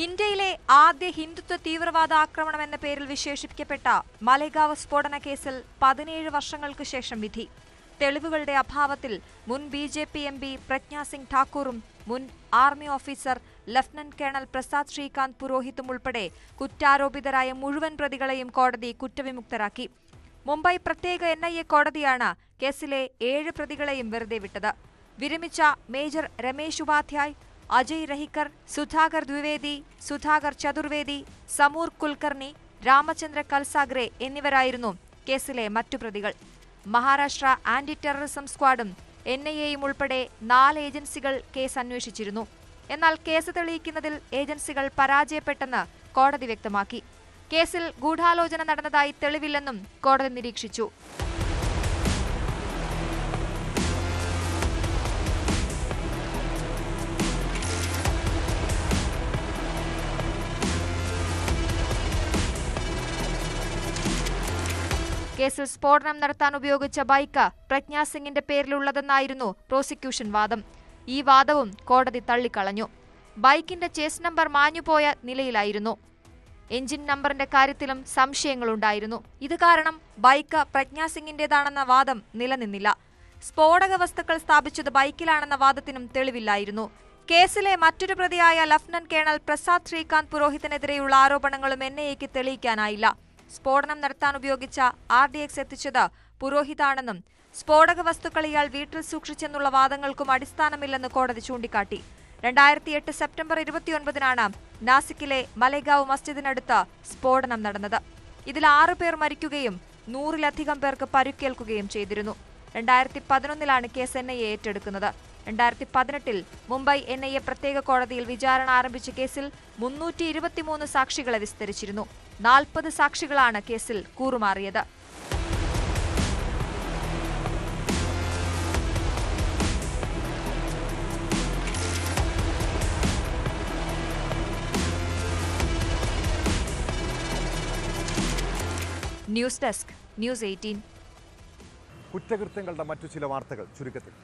ഇന്ത്യയിലെ ആദ്യ ഹിന്ദുത്വ തീവ്രവാദ ആക്രമണം എന്ന പേരിൽ വിശേഷിപ്പിക്കപ്പെട്ട മലേഗാവ് സ്ഫോടന കേസിൽ 17 വർഷങ്ങൾക്ക് ശേഷം വിധി. തെളിവുകളുടെ അഭാവത്തിൽ മുൻ BJP MP പ്രജ്ഞാ സിംഗ് ഠാക്കൂറും മുൻ army officer lieutenant colonel Prasad Shrikant പുരോഹിതും ഉൾപ്പെടെ കുറ്റാരോപിതരായ മുഴുവൻ പ്രതികളെയും കോടതി കുറ്റവിമുക്തരാക്കി. മുംബൈ പ്രത്യേക NIA കോടതിയാണ് കേസിലെ 7 പ്രതികളെയും വെറുതെ വിട്ടത്. വിരമിച്ച മേജർ രമേശ് ഉപാധ്യായ്, അജയ് രഹിക്കർ, സുധാകർ ദ്വിവേദി, സുധാകർ ചതുർവേദി, സമൂർ കുൽക്കർണി, രാമചന്ദ്ര കൽസാഗ്രെ എന്നിവരായിരുന്നു കേസിലെ മറ്റു പ്രതികൾ. മഹാരാഷ്ട്ര ആന്റി ടെററിസം സ്ക്വാഡും NIAയും ഉൾപ്പെടെ 4 ഏജൻസികൾ കേസ് അന്വേഷിച്ചിരുന്നു. എന്നാൽ കേസ് തെളിയിക്കുന്നതിൽ ഏജൻസികൾ പരാജയപ്പെട്ടെന്ന് കോടതി വ്യക്തമാക്കി. കേസിൽ ഗൂഢാലോചന നടന്നതായി തെളിവില്ലെന്നും കോടതി നിരീക്ഷിച്ചു. കേസിൽ സ്ഫോടനം നടത്താൻ ഉപയോഗിച്ച ബൈക്ക് പ്രജ്ഞാ സിംഗിന്റെ പേരിലുള്ളതെന്നായിരുന്നു പ്രോസിക്യൂഷൻ വാദം. ഈ വാദവും കോടതി തള്ളിക്കളഞ്ഞു. ബൈക്കിന്റെ ചേസ് നമ്പർ മാഞ്ഞുപോയ നിലയിലായിരുന്നു. എഞ്ചിൻ നമ്പറിന്റെ കാര്യത്തിലും സംശയങ്ങളുണ്ടായിരുന്നു. ഇത് കാരണം ബൈക്ക് പ്രജ്ഞാ സിംഗിന്റേതാണെന്ന വാദം നിലനിന്നില്ല. സ്ഫോടക വസ്തുക്കൾ സ്ഥാപിച്ചത് ബൈക്കിലാണെന്ന വാദത്തിനും തെളിവില്ലായിരുന്നു. കേസിലെ മറ്റൊരു പ്രതിയായ ലഫ്റ്റനന്റ് കേണൽ പ്രസാദ് ശ്രീകാന്ത് പുരോഹിതിനെതിരെയുള്ള ആരോപണങ്ങളും NIAയ്ക്ക് തെളിയിക്കാനായില്ല. സ്ഫോടനം നടത്താൻ ഉപയോഗിച്ച RDX എത്തിച്ചത് പുരോഹിതാണെന്നും സ്ഫോടക വസ്തുക്കൾ ഇയാൾ വീട്ടിൽ സൂക്ഷിച്ചെന്നുള്ള വാദങ്ങൾക്കും അടിസ്ഥാനമില്ലെന്ന് കോടതി ചൂണ്ടിക്കാട്ടി. 2008 സെപ്റ്റംബർ 29-നാണ് നാസിക്കിലെ മലേഗാവ് മസ്ജിദിനടുത്ത് സ്ഫോടനം നടന്നത്. ഇതിൽ 6 പേർ മരിക്കുകയും 100-ലധികം പേർക്ക് പരുക്കേൽക്കുകയും ചെയ്തിരുന്നു. 2011-ലാണ് കേസ് NIA ഏറ്റെടുക്കുന്നത്. 2018-ൽ മുംബൈ NIA പ്രത്യേക കോടതിയിൽ വിചാരണ ആരംഭിച്ച കേസിൽ 323 സാക്ഷികളെ വിസ്തരിച്ചിരുന്നു. 40 സാക്ഷികളാണ് കേസിൽ കൂറുമാറിയത്. News desk, news 18. കുറ്റകൃത്യങ്ങളുടെ മറ്റു ചില വാർത്തകൾ ചുരുക്കത്തിൽ.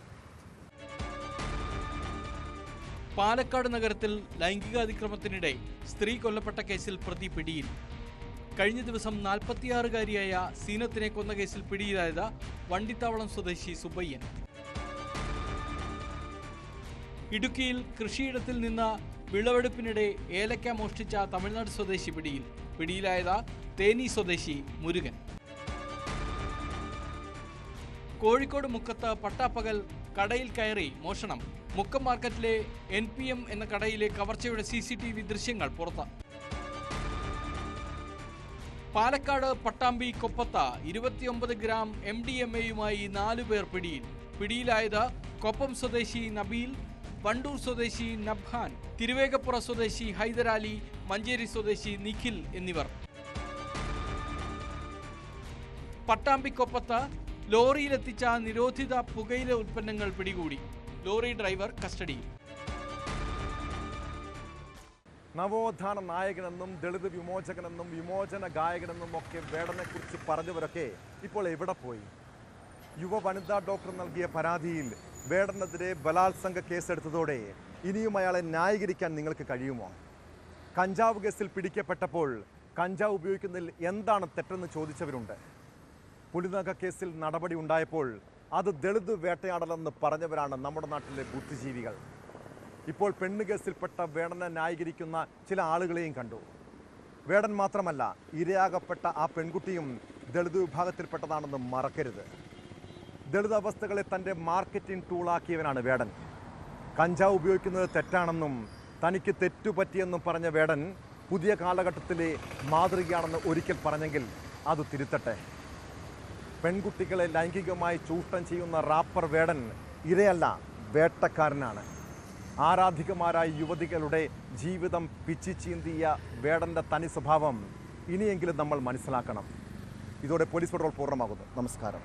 പാലക്കാട് നഗരത്തിൽ ലൈംഗികാതിക്രമത്തിനിടെ സ്ത്രീ കൊല്ലപ്പെട്ട കേസിൽ പ്രതി പിടിയിൽ. കഴിഞ്ഞ ദിവസം 46-കാരിയായ സീനത്തിനെ കൊന്ന കേസിൽ പിടിയിലായത് വണ്ടിത്താവളം സ്വദേശി സുബയ്യൻ. ഇടുക്കിയിൽ കൃഷിയിടത്തിൽ നിന്ന് വിളവെടുപ്പിനിടെ ഏലക്ക മോഷ്ടിച്ച തമിഴ്നാട് സ്വദേശി പിടിയിൽ. പിടിയിലായത് തേനി സ്വദേശി മുരുകൻ. കോഴിക്കോട് മുക്കത്ത് പട്ടാപ്പകൽ കടയിൽ കയറി മോഷണം. മുക്കം മാർക്കറ്റിലെ NPM എന്ന കടയിലെ കവർച്ചയുടെ CCTV ദൃശ്യങ്ങൾ പുറത്ത്. പാലക്കാട് പട്ടാമ്പി കൊപ്പത്ത് 29 ഗ്രാം MDMA-യുമായി 4 പേർ പിടിയിൽ. പിടിയിലായത് കൊപ്പം സ്വദേശി നബീൽ, വണ്ടൂർ സ്വദേശി നബ്ഹാൻ, തിരുവേഗപ്പുറ സ്വദേശി ഹൈദരാലി, മഞ്ചേരി സ്വദേശി നിഖിൽ എന്നിവർ. പട്ടാമ്പിക്കൊപ്പത്ത് ലോറിയിലെത്തിച്ച നിരോധിത പുകയില ഉൽപ്പന്നങ്ങൾ പിടികൂടി. ലോറി ഡ്രൈവർ കസ്റ്റഡിയിൽ. നവോത്ഥാന നായകനെന്നും ദളിത് വിമോചകനെന്നും വിമോചന ഗായകനെന്നും ഒക്കെ വേടനെക്കുറിച്ച് പറഞ്ഞവരൊക്കെ ഇപ്പോൾ എവിടെ പോയി? യുവ വനിതാ ഡോക്ടർ നൽകിയ പരാതിയിൽ വേടനെതിരെ ബലാത്സംഗ കേസെടുത്തതോടെ ഇനിയും അയാളെ ന്യായീകരിക്കാൻ നിങ്ങൾക്ക് കഴിയുമോ? കഞ്ചാവ് കേസിൽ പിടിക്കപ്പെട്ടപ്പോൾ കഞ്ചാവ് ഉപയോഗിക്കുന്നതിൽ എന്താണ് തെറ്റെന്ന് ചോദിച്ചവരുണ്ട്. പുലിനഖ കേസിൽ നടപടി ഉണ്ടായപ്പോൾ അത് ദളിത് വേട്ടയാടലെന്ന് പറഞ്ഞവരാണ് നമ്മുടെ നാട്ടിലെ ബുദ്ധിജീവികൾ. ഇപ്പോൾ പെണ്ണ് കേസിൽപ്പെട്ട വേടനെ ന്യായീകരിക്കുന്ന ചില ആളുകളെയും കണ്ടു. വേടൻ മാത്രമല്ല, ഇരയാകപ്പെട്ട ആ പെൺകുട്ടിയും ദളിത് വിഭാഗത്തിൽപ്പെട്ടതാണെന്ന് മറക്കരുത്. ദളിത് അവസ്ഥകളെ തൻ്റെ മാർക്കറ്റിംഗ് ടൂളാക്കിയവനാണ് വേടൻ. കഞ്ചാവ് ഉപയോഗിക്കുന്നത് തെറ്റാണെന്നും തനിക്ക് തെറ്റുപറ്റിയെന്നും പറഞ്ഞ വേടൻ പുതിയ കാലഘട്ടത്തിലെ മാതൃകയാണെന്ന് ഒരിക്കൽ പറഞ്ഞെങ്കിൽ അത് തിരുത്തട്ടെ. പെൺകുട്ടികളെ ലൈംഗികമായി ചൂഷണം ചെയ്യുന്ന റാപ്പർ വേടൻ ഇരയല്ല, വേട്ടക്കാരനാണ്. ആരാധികമാരായ യുവതികളുടെ ജീവിതം പിച്ചിച്ചീന്തിയ വേടൻ്റെ തനി സ്വഭാവം ഇനിയെങ്കിലും നമ്മൾ മനസ്സിലാക്കണം. ഇതോടെ പോലീസ് പട്രോൾ പൂർണ്ണമാകുന്നു. നമസ്കാരം.